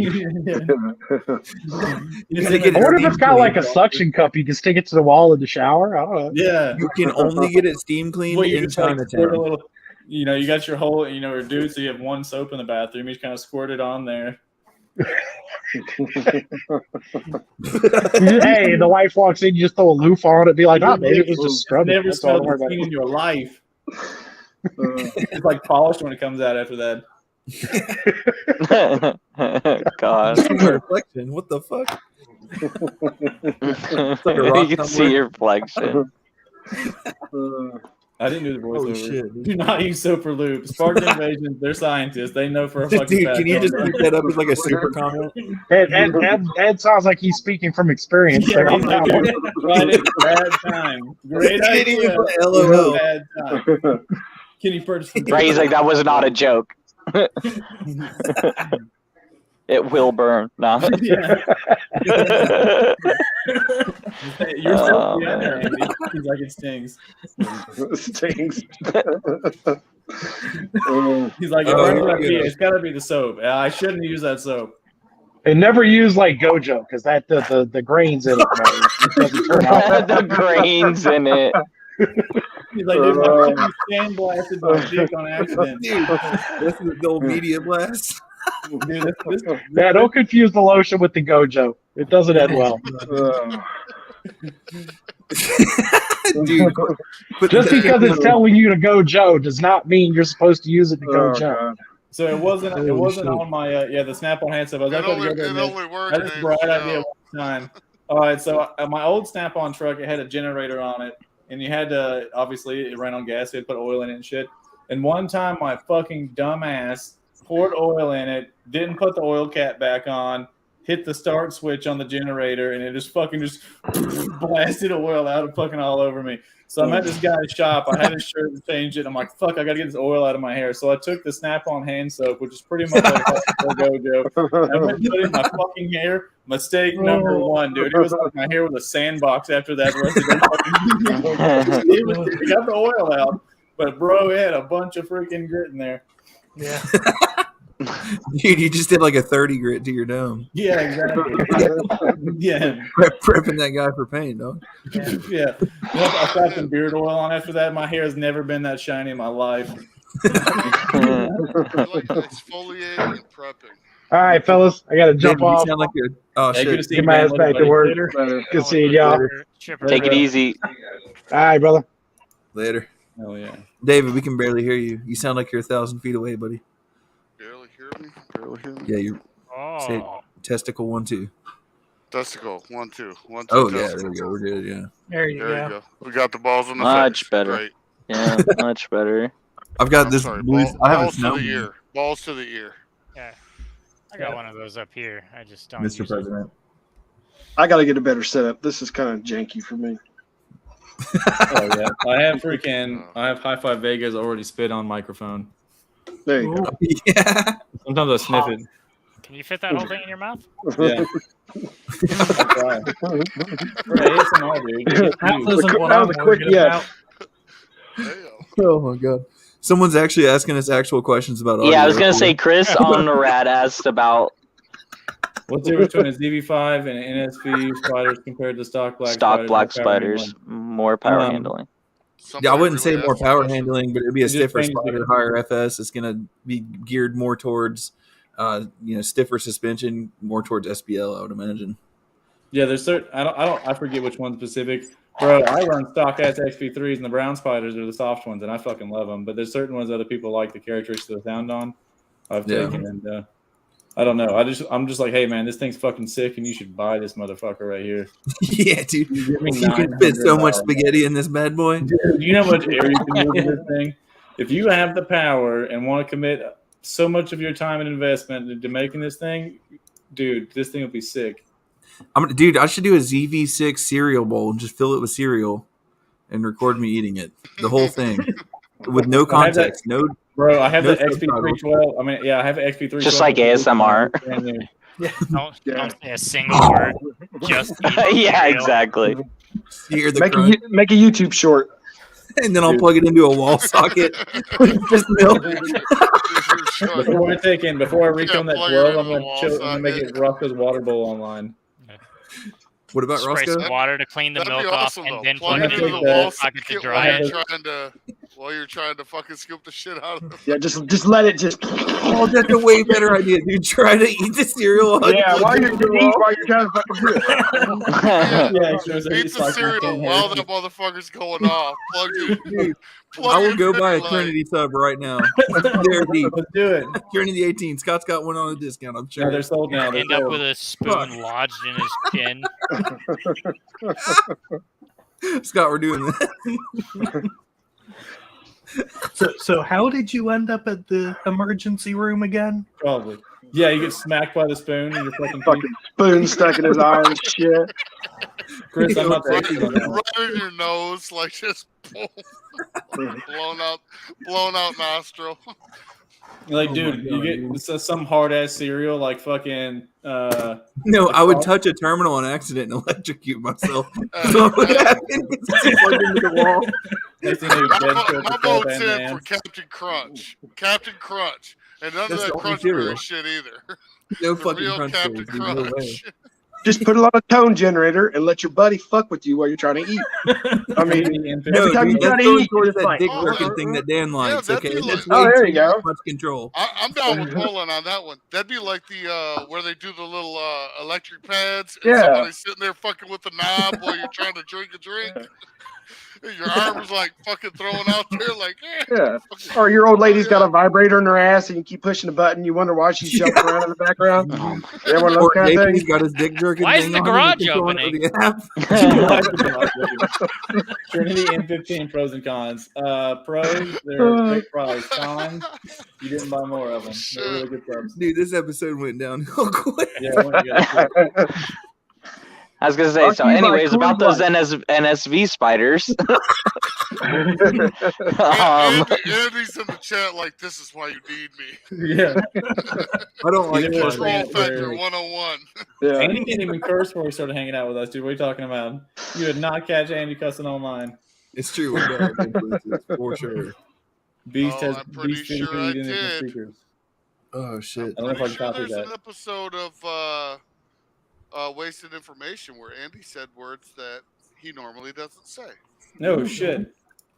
wonder if it's got like a suction cup you can stick it to the wall of the shower. I don't know. Yeah. You can only get it steam cleaned Well, you in just like squirt a Chinatown. little. You know, you got your whole, your dude, so you have one soap in the bathroom. You just kind of squirt it on there. Hey, the wife walks in, you just throw a loofah on it, be like, oh, maybe it was just scrubbing. Never That's all, smelled don't worry about clean it. in your life. It's like polished when it comes out after that. God. Reflection. What the fuck? like a rock You can see somewhere. your reflection. I didn't do the voiceover. Oh shit. Do not use soap or lube. Spartan Invasion, they're scientists. They know for a fucking Dude, fact. can you just pick that up as like a super comment? Ed sounds like he's speaking from experience. Yeah, there. he's like, right at bad time. Great He didn't even idea. put LOL. Bad time. Can you purchase? Right? He's like, that was not a joke. It will burn. No. Yeah. You're Oh, so yeah, man. Andy. He's like, it stings. Stings. He's like, it's got to be the soap. I shouldn't use that soap. And never use like Gojo because that the grains in it, man, it doesn't turn out. The grains in it. He's like, dude, my fucking sandblasted my dick on accident. Dude, this is the old media blast. Dude, this Yeah, don't confuse the lotion with the Gojo. It doesn't end well. Dude, put Just that- because it's telling you to go Joe does not mean you're supposed to use it to go Joe. God. So it wasn't shit. on my the Snap-on hand stuff. I was It like, only, to go it there. only works. That's a bright idea one time. All right, so my old Snap-on truck, it had a generator on it, and you had to, obviously, it ran on gas. You had to put oil in it and shit. And one time, my fucking dumbass poured oil in it, didn't put the oil cap back on, hit the start switch on the generator, and it just blasted oil out of fucking all over me. So I'm at this guy's shop. I had his shirt and changed it. I'm like, fuck, I got to get this oil out of my hair. So I took the Snap-on hand soap, which is pretty much like Gojo. I went and put it in my fucking hair. Mistake number one, dude. It was like my hair was a sandbox after that. It got the oil out, but bro, it had a bunch of freaking grit in there. Yeah. Dude, you just did like a 30 grit to your dome. Yeah, exactly. Yeah. Prepping that guy for pain, dog. Yeah. I got some beard oil on after that. My hair has never been that shiny in my life. You're like exfoliating and prepping. All right, fellas, I got to jump Dude, you off. sound like a, oh, Hey, shit. good to see Get you, my man. ass back to work. Good seeing y'all. Take it easy. All right, brother. Later. Oh, yeah. David, we can barely hear you. You sound like you're 1,000 feet away, buddy. Barely hear me? Barely hear me? Yeah, you're say Oh, testicle 1, 2. Testicle. 1, 2. 1, 2. Oh, yeah, testicle. there we go. We're good, yeah. There you There go. you go. We got the balls in the Much face. better. Great. Yeah, much better. I've got I'm this sorry. blue. I have a Balls to snow. the ear. Balls to the ear. yeah. I got one of those up here. I just don't. Mr. use it. President. I got to get a better setup. This is kind of janky for me. Oh, yeah. I have High Five Vegas already spit on microphone. There you go. Yeah. Sometimes I sniff it. Can you fit that whole thing in your mouth? Yeah. I try. For ASMR, dude. That wasn't what That I'm was a quick worried yes. about. Damn. Oh, my God. Someone's actually asking us actual questions about audio. Yeah, I was gonna say Chris on the Rad asked about What's the difference between a ZV5 and an NSV spiders compared to stock black stock spiders? black Power spiders, handling? more power Um, handling. Yeah, I wouldn't Somebody say really more asked the power question. handling, but it'd be a It just stiffer changes spider, the- higher FS. It's going to be geared more towards, stiffer suspension, more towards SPL, I would imagine. Yeah, there's certain. I forget which one specific. Bro, I run stock ass XP3s, and the brown spiders are the soft ones, and I fucking love them. But there's certain ones other people like the characteristics of the sound on. I've Yeah. taken, and I don't know. I'm just like, hey man, this thing's fucking sick, and you should buy this motherfucker right here. Yeah, dude. Give me You can fit so much $900. spaghetti in this bad boy. Dude, you know how much air you can move in this thing? If you have the power and want to commit so much of your time and investment into making this thing, dude, this thing will be sick. Dude, I should do a ZV6 cereal bowl and just fill it with cereal and record me eating it. The whole thing. With no I had that- context. No. Bro, I have No the XP312. I mean, yeah, I have an XP312. Just like ASMR. Brand new. Don't say a single word. Just eat Yeah, cereal. exactly. You hear the Make crunch, make a YouTube short. and then I'll plug it into a wall socket. Just milk. Before I recon that plug it 12, in I'm the gonna wall make socket. it Rocco's water bowl online. What about Spray Roscoe? some water to clean the That'd milk be off, awesome, and though. then Plug plug it it into into the the wall socket to socket dry it. while you're trying to fucking scoop the shit out of it. Yeah, just let it just. Oh, that's a way better idea, dude. Try to eat the cereal. Yeah, while you're trying to fucking do it. Yeah, it shows that Eat it's the like cereal you while can that motherfucker's going off. Plug it. Dude, Plug I will it go in buy a like- Trinity sub right now. There, deep. Let's do it. Trinity 18. Scott's got one on a discount, I'm No, sure. they're sold now. They're End up sold. with a spoon lodged in his chin. Scott, we're doing that. So how did you end up at the emergency room again? Probably. Yeah, you get smacked by the spoon and you're fucking. Fucking spoon stuck in his eye and shit. Chris, I'm not Right, taking on that one. right in your nose, like just boom, blown out nostril. Like, Oh dude, my God, you dude. get some hard ass cereal, like fucking. No, I would touch a terminal on accident and electrocute myself. So what would happen? It's just plugged into the wall. Next thing you know, dead to My a vote's Van in Dam. for Captain Crunch. Captain Crunch. And none That's of the that only Crunch cereal. Berry shit either. No The fucking real crunch Captain berries, dude. No way. Crunch. Just put it on a tone generator and let your buddy fuck with you while you're trying to eat. I mean, No, every time dude, you try that's to going eat, towards it's that like, dick oh, working yeah. thing that Dan likes. that'd Okay, be that's like- Oh, way there too you go. much control. I'm down with Poland on that one. That'd be like the where they do the little electric pads and Yeah. somebody's sitting there fucking with the knob while you're trying to drink a drink. Your arm was like fucking throwing out there, like Yeah. Or your old lady's got a vibrator in her ass, and you keep pushing the button. You wonder why she's jumping around in the background. Yeah, one of those Or kind of JP's things. got his dick jerking Why thing isn't the on garage him and opening? Trinity M15 pros and cons. Pros, they're great price. Cons, you didn't buy more of them. They're really good subs. Dude, this episode went downhill quick. Yeah, it went good. I was gonna say. Brought So, to you by anyways, about Coors those NSV spiders. Andy's in the chat like, this is why you need me. Yeah. I don't like Control Control spiders. factor 101. Yeah. Andy didn't even curse before he started hanging out with us, dude. What are you talking about? You would not catch Andy cussing online. It's true. We're bad influences, for sure. Beast Oh, has I'm pretty Beast sure I in his did. speakers. Oh shit. I don't know if I Pretty can sure copy there's that. an episode of Wasted Information where Andy said words that he normally doesn't say. No shit.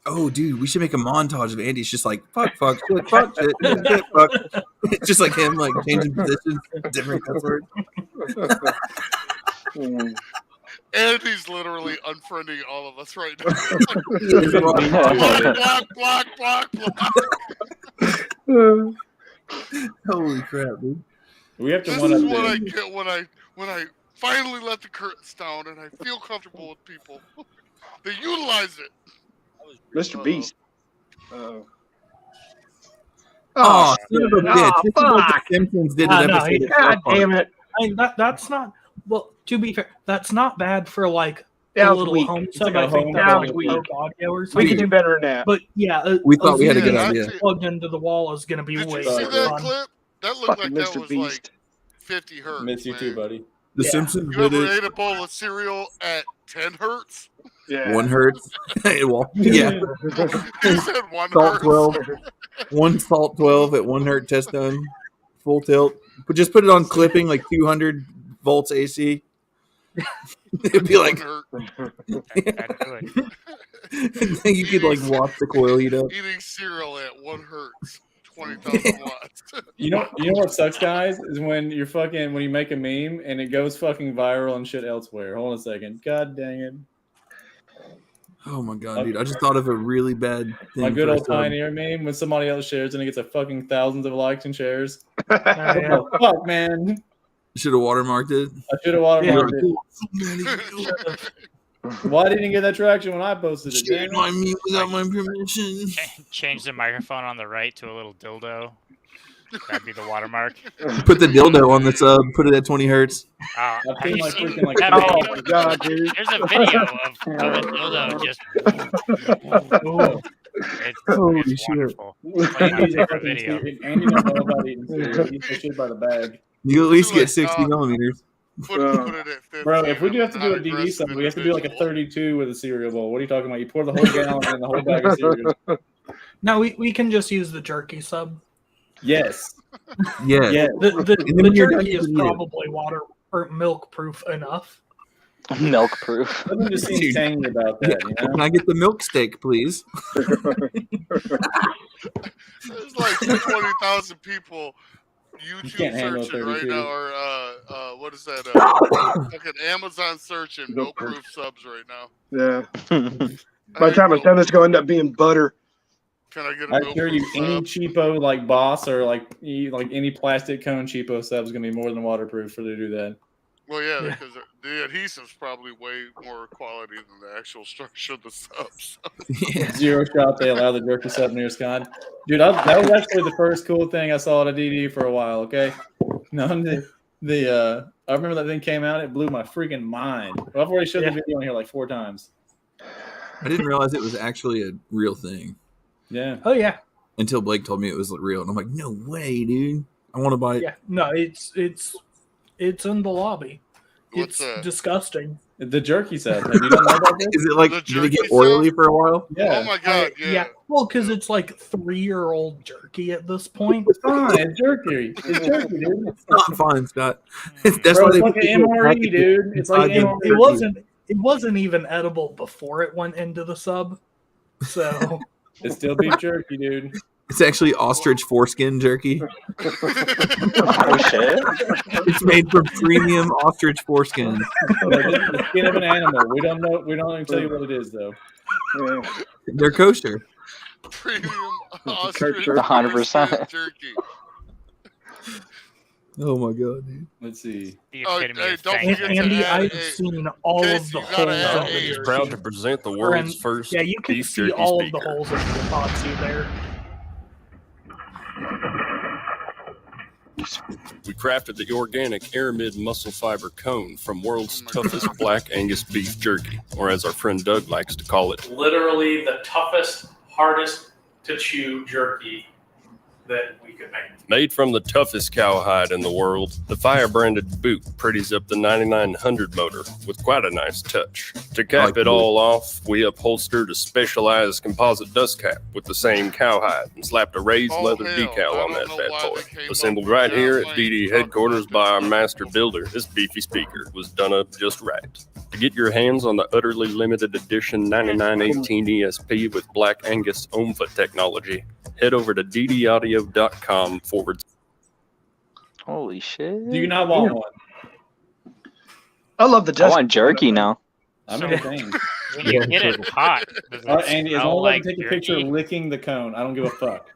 Oh, dude, we should make a montage of Andy's just like fuck, shit, shit, fuck. It's just like him, like changing positions, different cuss words. Andy's literally unfriending all of us right now. block. Holy crap, dude! We have to This one is up what there. I get when I finally let the curtains down and I feel comfortable with people. They utilize it. Mr. Beast. Oh. Oh, son of a bitch! Oh, This is like fuck. the Simpsons did No, an episode. he- of God South Park. damn it. I mean, that's not. Well, to be fair, that's not bad for like That a was little weak. home It's sub. like a I think home that's sub. like Weak. Coke audio or We something. can do better than that. But yeah, We thought we had a good Yeah, idea. actually- plugged into the wall is going to be Did way you see more that fun. clip? That looked Fucking like that Mr. was Beast. like 50 hertz. Miss you too, man. buddy. The Yeah. Simpsons You did ever it. ate a bowl of cereal at 10 hertz? Yeah. 1 hertz. Well, yeah. He said 1 Salt hertz. 12. 1 salt 12 at 1 hertz test done. Full tilt. But just put it on clipping like 200 volts AC. It'd be like 1 hertz. I'd do it. you could like watch the coil heat up. Eating cereal at 1 hertz. 20,000 watts. You know what sucks, guys, is when you make a meme and it goes fucking viral and shit elsewhere. Hold on a second. God dang it. Oh my god, dude! I just thought of a really bad thing. My good for a old sub. Pioneer meme when somebody else shares and it gets a fucking thousands of likes and shares. Oh, What yeah. the fuck, man? Should have watermarked it. I should have watermarked it. Why didn't you get that traction when I posted it? Shared Damn my it. meme without my permission. Change the microphone on the right to a little dildo. That'd be the watermark. Put the dildo on the sub. Put it at 20 hertz. Have I've seen you like seen freaking like that Oh video? my god, dude. There's a video of a dildo just. Holy It's shit. wonderful. It's like my Andy's a favorite fucking video. stupid- Andy don't know about eating cereal. He eats the shit by the bag. You at least Like, get 60 millimeters. Put it at 50. Bro, if we do have to do a Not DD aggressive something, we have to do like a individual. 32 with a cereal bowl. What are you talking about? You pour the whole gallon in the whole bag of cereal. No, we can just use the jerky sub. Yes. Yeah. Yeah. The And then the when you're done, jerky you is can eat it. probably water or milk proof enough. Milk proof. Something just seems Dude. tangy about that, you know? Can I get the milk steak, please? There's like 20,000 people YouTube can't handle searching right 32. now, or what is that? Fucking Amazon searching no proof subs right now. Yeah. By the time it's done, it's going to end up being butter. Can I get a I no assure you, proof any sub? cheapo like Boss or like any plastic cone cheapo sub is gonna be more than waterproof for to do that. Well, yeah, Yeah. because the adhesive's probably way more quality than the actual structure of the subs. Yeah. Zero shot. They allow the jerky sub near Scott. Dude, that was actually the first cool thing I saw at a DD for a while. Okay, no, I remember that thing came out. It blew my freaking mind. I've already showed the video on here like 4 times. I didn't realize it was actually a real thing Yeah. Oh yeah, until Blake told me it was real. And I'm like, no way, dude. I want to buy it. yeah. No, it's in the lobby. What's It's that? disgusting. The jerky sub. Have you don't know about this? Is it like, The did it get jerky oily sub? for a while? Yeah. Oh my god, yeah. Well, because it's like 3-year-old jerky at this point. It's fine. It's jerky. It's jerky, dude. It's not fine, Scott. That's Bro, why it's they like put an the little MRE, package dude. It's like inside an the MRE. jerky. It wasn't even edible before it went into the sub. So It's still beef jerky, dude. It's actually ostrich foreskin jerky. Oh shit! It's made from premium ostrich foreskin. The skin of an animal. We don't know. We don't even tell you what it is, though. They're kosher. Premium ostrich 100%. jerky. Oh my god, dude. Let's see. The Oh, epitome hey, of don't thank forget you. to Andy, add I've a- seen all Casey, of the you gotta holes add of a- the He's jerky. proud to present the world's first Yeah, you can beef see jerky all of speaker. the holes of the epoxy there. We crafted the organic Aramid muscle fiber cone from world's toughest black Angus beef jerky, or as our friend Doug likes to call it, Literally the toughest, hardest to chew jerky that we could make. made from the toughest cowhide in the world. The fire-branded boot pretties up the 9900 motor with quite a nice touch. To cap it all off, we upholstered a specialized composite dust cap with the same cowhide and slapped a raised leather decal on that bad boy. Assembled right here at DD headquarters by our master builder, this beefy speaker was done up just right. To get your hands on the utterly limited edition 9918 ESP with Black Angus OMFA technology, head over to ddaudio.com/. Holy shit! Do you not want one? I love the I dust. want jerky now. I'm So- insane. When you get it hot, does it All right, Andy, as smell long as I like can take a picture jerky? of licking the cone, I don't give a fuck.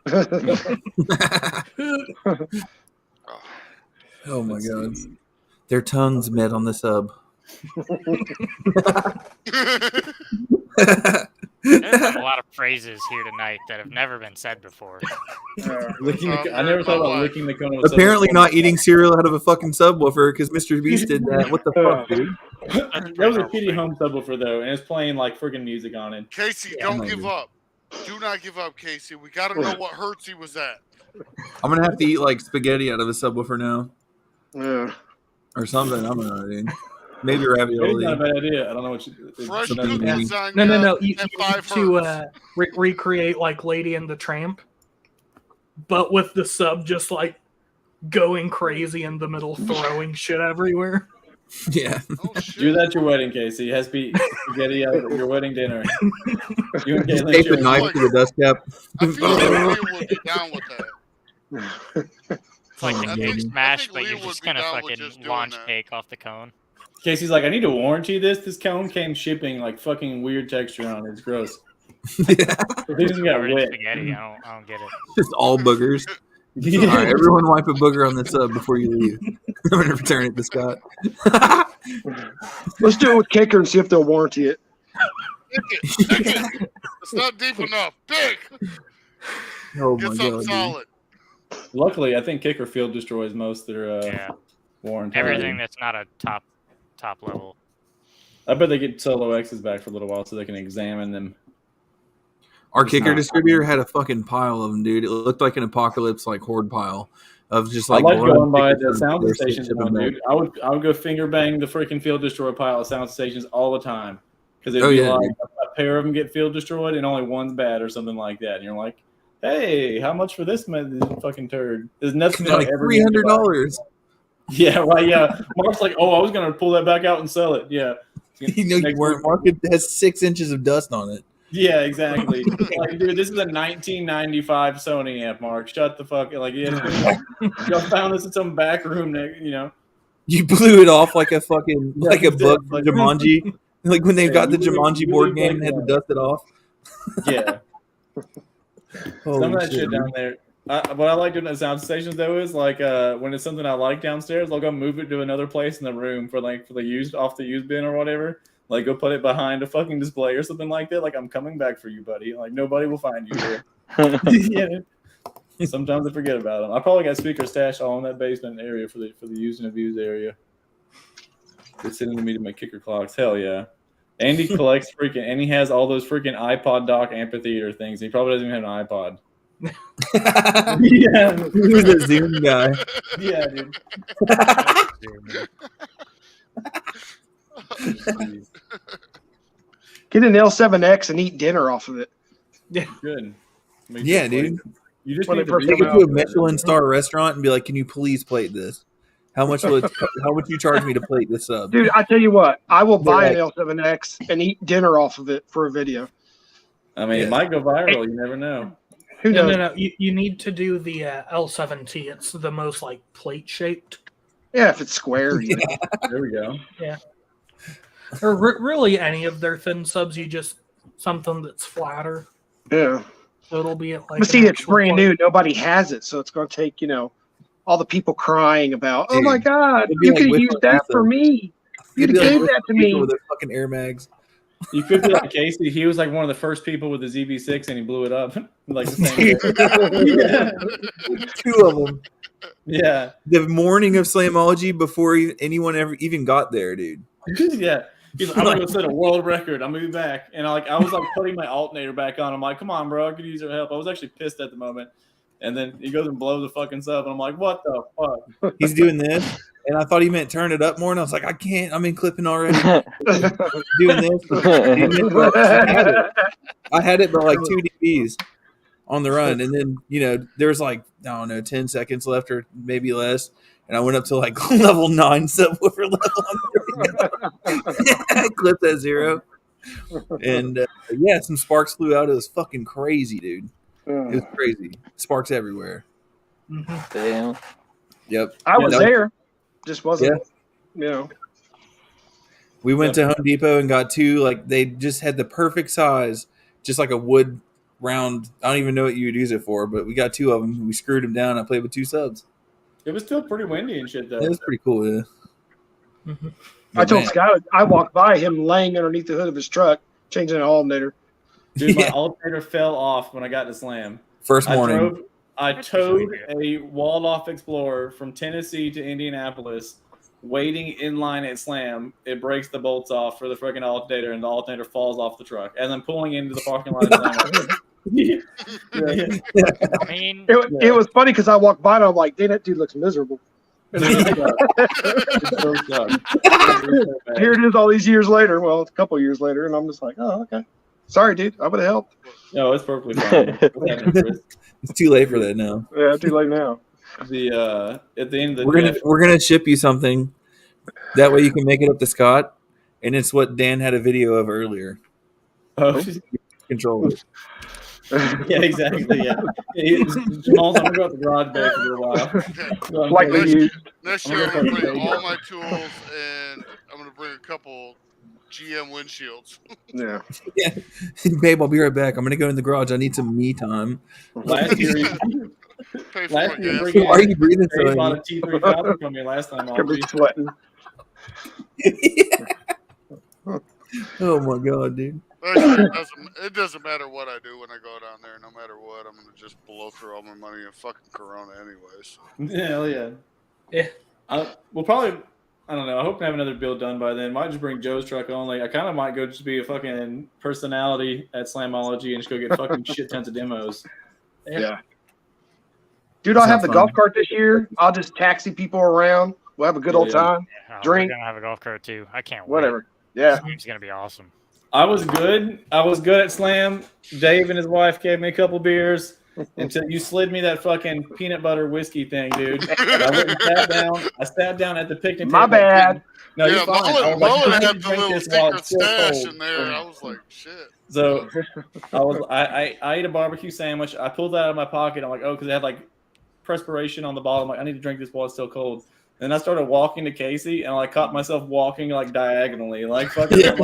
Oh my god. Their tongues met on the sub. There's been a lot of phrases here tonight that have never been said before. Licking the, I never thought about licking the cone. of a Apparently subwoofer. not eating cereal out of a fucking subwoofer because Mr. Beast did that. What the fuck, dude? That was a shitty home subwoofer though, and it's playing like friggin' music on it. Casey, don't give up. Do not give up, Casey. We got to know what hertz he was at. I'm gonna have to eat like spaghetti out of a subwoofer now. Yeah. Or something. I don't know, dude. Maybe It's ravioli. not a bad idea. I don't know what you. Fresh Something cookie maybe. lasagna No. You at need 5 to hertz. recreate like Lady and the Tramp, but with the sub just like going crazy in the middle, throwing shit everywhere. Yeah. Oh, Do shit. that at your wedding, Casey. It has to be spaghetti at your wedding dinner. You and Just Caitlin tape a share- knife to the dust cap. I feel like Leah would be down with that. It's like Oh, the I cake think- I smash, think but Lee you're would just be gonna down with fucking just doing launch that. cake off the cone. Casey's like, I need to warranty this. This cone came shipping like fucking weird texture on it. It's gross. Yeah. These got Covered in wet. spaghetti. I don't get it. Just all boogers. All right, everyone wipe a booger on the sub before you leave. I'm going to return it to Scott. Let's do it with Kicker and see if they'll warranty it. Pick it. It's not deep enough. Big. Oh Get my something god. dude. solid. Luckily, I think Kicker Field destroys most of their Yeah, warranty. everything that's not a top level. I bet they get Solo X's back for a little while so they can examine them. Our It's kicker not- distributor had a fucking pile of them, dude. It looked like an apocalypse like horde pile of just like. I like blown going by tickets the and sound they're stations shipping one, back. dude. I would go finger bang the freaking field destroyer pile of sound stations all the time because it'd Oh, be yeah, like dude. a pair of them get field destroyed and only one's bad or something like that. And you're like, hey, how much for this fucking turd? There's nothing Like ever $300. Yeah, right. Yeah, Mark's like, oh, I was gonna pull that back out and sell it. Yeah, You know you Next weren't. week. Market has 6 inches of dust on it. Yeah, exactly. Like, dude, this is a 1995 Sony amp, Mark. Shut the fuck. Like, yeah, y'all found this in some back room, you know. You blew it off like a fucking Yeah, like a you did. book Like- Jumanji. Like when they've Yeah, got the you really- Jumanji you board really game and had to like dust it off. Yeah, Holy some of that shit man. down there. What I like doing at sound stations though is like when it's something I like downstairs, I'll go move it to another place in the room for the used off the used bin or whatever. Like go put it behind a fucking display or something like that. Like I'm coming back for you, buddy. Like nobody will find you here. Yeah. Sometimes I forget about them. I probably got speakers stashed all in that basement area for the used and abused area. They're sending me to my kicker clocks. Hell yeah. Andy collects and he has all those freaking iPod dock amphitheater things. He probably doesn't even have an iPod. Yeah. Who's the Zoom guy? Yeah, dude. Get an L7X and eat dinner off of it. Good. Makes Yeah, it dude. plate. You just When need they to first Take read it come to out. a Michelin star restaurant and be like, "Can you please plate this? How much will it? How much you charge me to plate this sub?" Dude, I tell you what, I will buy They're an L7X and eat dinner off of it for a video. I mean, it might go viral. You never know. Who knows? No. You need to do the L7T. It's the most like plate shaped. Yeah, if it's square. Yeah. There we go. Yeah. Or really any of their thin subs, you just something that's flatter. Yeah. So it'll be like. But see, it's brand new. Nobody has it, so it's going to take all the people crying about. Oh my God, It'd be you like could with use my that pizza. for me. You It'd could be like gave with that to my pizza me. with their fucking Air Mags. You could be like Casey. He was like one of the first people with the ZB6, and he blew it up like the same day. Two of them. Yeah. The morning of Slamology before anyone ever even got there, dude. Yeah. He's like, I'm gonna go set a world record. I'm gonna be back. And I was like putting my alternator back on. I'm like, come on, bro, I could use your help. I was actually pissed at the moment. And then he goes and blows the fucking sub, and I'm like, what the fuck? He's doing this, and I thought he meant turn it up more, and I was like, I can't. I'm in clipping already. Doing this. I had it by like 2 dBs on the run, and then there was like, I don't know, 10 seconds left or maybe less, and I went up to like level 9 subwoofer level. I clipped that 0, and yeah, some sparks flew out. It was fucking crazy, dude. It was crazy. Sparks everywhere. Damn. Yep. I was there. Just wasn't. We went to Home Depot and got 2. Like they just had the perfect size, just like a wood round. I don't even know what you would use it for, but we got 2 of them. We screwed them down. I played with 2 subs. It was still pretty windy and shit, though. It was pretty cool. Yeah. Mm-hmm. I told Scott I walked by him laying underneath the hood of his truck, changing an alternator. Dude, my alternator fell off when I got to Slam. First morning. I towed a walled-off Explorer from Tennessee to Indianapolis, waiting in line at Slam. It breaks the bolts off for the freaking alternator, and the alternator falls off the truck. And then pulling into the parking lot at Slam. I mean, it was funny because I walked by and I'm like, "Dang, that dude looks miserable." Here it is all these years later. Well, it's a couple years later, and I'm just like, "Oh, okay. Sorry, dude. I would have helped." No, it's perfectly fine. It's too late for that now. Yeah, too late now. At the end of the we're gonna ship you something. That way you can make it up to Scott, and it's what Dan had a video of earlier. Oh, control it. Yeah, exactly. Yeah, Jamal's. I'm gonna go out the garage bay for a little while. Like next year, I'm gonna bring all my tools, and I'm gonna bring a couple GM windshields. Yeah. Babe, I'll be right back. I'm gonna go in the garage. I need some me time. Last year, why are you breathing so heavy? Bought a T3 Falcon from me last time. Could be sweating. Oh my god, dude. It doesn't matter what I do when I go down there. No matter what, I'm gonna just blow through all my money in fucking Corona anyways. Hell yeah. Yeah. We'll probably. I don't know. I hope to have another build done by then. Might just bring Joe's truck only. I kind of might go just be a fucking personality at Slamology and just go get fucking shit tons of demos. Yeah. Dude, I'll have the golf cart this year. I'll just taxi people around. We'll have a good old time. Yeah, drink. We're gonna have a golf cart too. I can't wait. Whatever. Yeah. It's gonna be awesome. I was good at Slam. Dave and his wife gave me a couple beers until you slid me that fucking peanut butter whiskey thing, dude. I went and sat down. I sat down at the picnic table. My bad. No, you're fine. Mullen had the little secret stash in there. I was like, shit. So I ate a barbecue sandwich. I pulled that out of my pocket. I'm like, oh, because it had like perspiration on the bottom. Like, I need to drink this while it's still cold. And I started walking to Casey, and I caught myself walking like diagonally, like fucking. And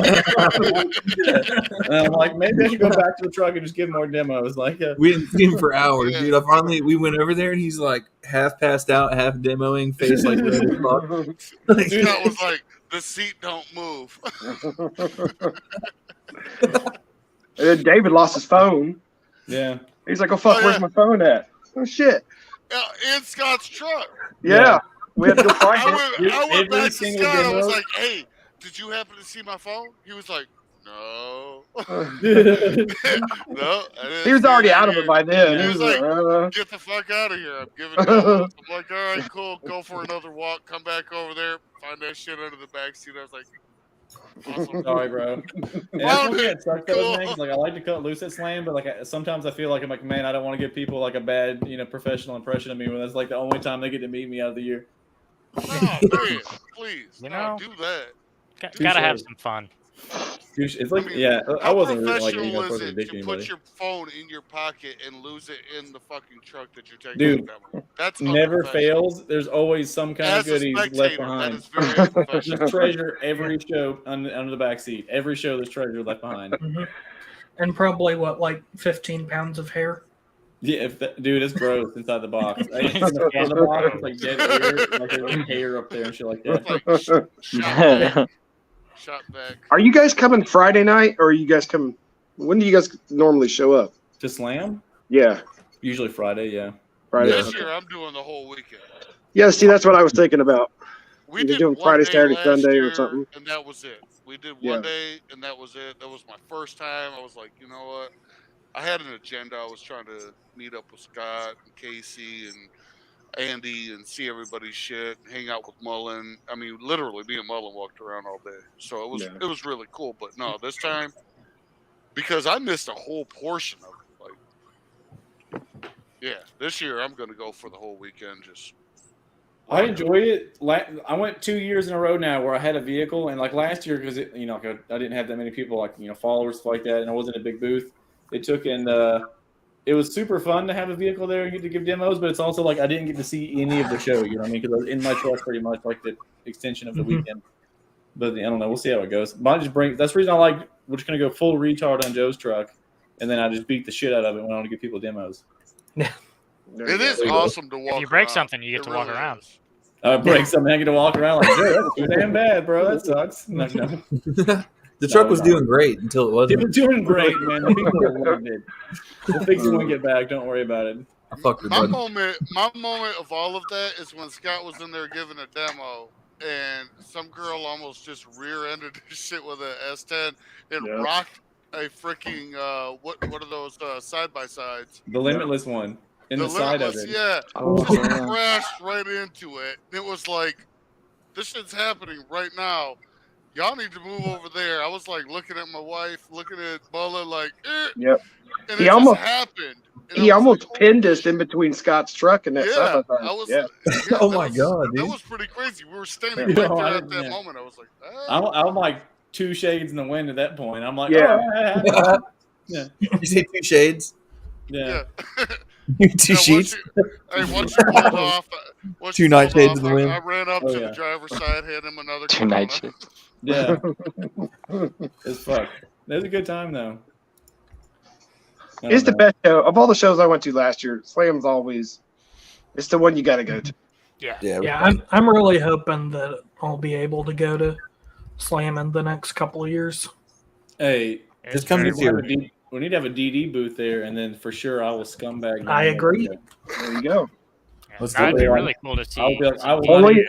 I'm like, maybe I should go back to the truck and just give more demos. Like, we didn't see him for hours, dude. We went over there, and he's like half passed out, half demoing, face like red as fuck. Dude, that was like the seat don't move. And then David lost his phone. Yeah. He's like, "Oh fuck, where's my phone at?" Oh shit. In Scott's truck. Yeah. We had to go find it. I went back to Scott. I was like, "Hey, did you happen to see my phone?" He was like, "No." No, he was already out of it by then. He was like, "Get the fuck out of here! I'm giving it up." I'm like, "All right, cool. Go for another walk. Come back over there. Find that shit under the back seat." I was like, "Awesome." Sorry, bro. And that's what it sucks though, man, 'cause, like, I like to cut loose at Slam, but like sometimes I feel like I'm like, man, I don't want to give people like a bad, professional impression of me when that's like the only time they get to meet me out of the year. No, please, You know, do that. Gotta have some fun. It's like, I How wasn't really, professional supposed is to it dick to anybody. put your phone in your pocket and lose it in the fucking truck that you're taking Dude, to the demo? That's never unprofessional. fails. There's always some kind of As a goodies left spectator, behind. that is very unprofessional. There's treasure every show under the back seat. Every show, there's treasure left behind. And probably like 15 pounds of hair. Yeah, dude, it's gross inside the box. I ain't seen the front of the box. It's like dead air, like there's like hair up there and shit like that. It's like shot back. Are you guys coming Friday night, or are you guys coming? When do you guys normally show up? To Slam? Yeah, Usually Friday. Yeah. Friday. This okay. year, I'm doing the whole weekend. Yeah, see, that's what I was thinking about. We You're did doing one Friday, day Saturday, last Sunday, year, or something. and that was it. We did Yeah. one day, and that was it. That was my first time. I was like, you know what? I had an agenda. I was trying to meet up with Scott and Casey and Andy and see everybody's shit, and hang out with Mullen. I mean, literally, me and Mullen walked around all day, so it was really cool. But no, this time, because I missed a whole portion of it. Like, yeah, this year I'm going to go for the whole weekend. Just I enjoy it. I went 2 years in a row now where I had a vehicle, and like last year because I didn't have that many people followers stuff like that, and I wasn't a big booth. It was super fun to have a vehicle there and get to give demos, but it's also like I didn't get to see any of the show. You know what I mean? Because I was in my truck pretty much like the extension of the weekend. But I don't know. We'll see how it goes. That's the reason I like. We're just gonna go full retard on Joe's truck, and then I just beat the shit out of it when I want to give people demos. it is awesome to walk. If you break around. something, you get to walk really around. is. Break something, I get to walk around like, Joe, that's too damn bad, bro. That sucks. No. The truck was doing great until it It wasn't. was doing great, man. The people loved it. We'll fix it when we get back. Don't worry about it. My moment of all of that is when Scott was in there giving a demo, and some girl almost just rear-ended his shit with a S10 and rocked a freaking what are those side by sides? The Limitless one in the side of it. Yeah, just crashed right into it. It was like, this shit's happening right now. Y'all need to move over there. I was like looking at my wife, looking at Bella, like, Yep. And He it almost just happened. And He almost like, pinned us in between Scott's truck and that yeah, side by I was. side. Yeah, Oh my god, that dude! was pretty crazy. We were standing right there at that moment. I was like, I'm like 2 shades in the wind at that point. I'm like, Yeah. yeah. You say 2 shades? Yeah. Two sheets. Once you pulled off, 2 nightshades in the wind. I ran up to the driver's side, had him another 2 nightshades. Yeah. It's fuck. It was a good time though. It's the best show of all the shows I went to last year. Slam's always, it's the one you got to go to. Yeah. I'm really hoping that I'll be able to go to Slam in the next couple of years. Hey, just come this year. We need to have a DD booth there, and then for sure I will scumbag. I agree. There you go. That'd be really cool to see. Only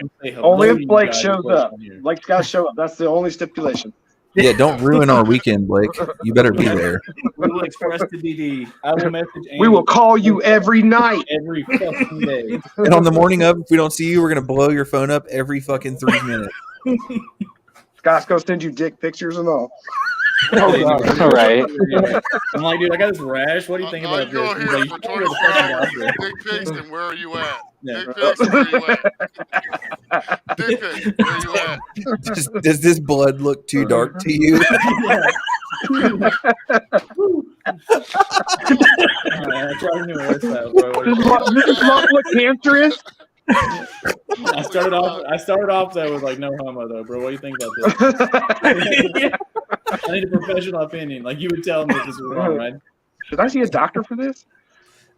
if Blake shows up. Blake's got to show up. That's the only stipulation. Yeah, don't ruin our weekend, Blake. You better be there. We will express to DD. I will message Andy. We will call you every night. Every fucking day. And on the morning of, if we don't see you, we're going to blow your phone up every fucking 3 minutes. Scott's going to send you dick pictures and all. Right. I'm like, dude, I got this rash. What do you think about go this? here He's for like, 24 hours. Dick pics, and where are you at? Dick pics, where are you at? Dick pics, where are you at? Does this blood look too dark to you? This is what cancerous. I started off though with like no homo though, bro. What do you think about this? I need a professional opinion. Like you would tell me if this was wrong, right? Should I see a doctor for this?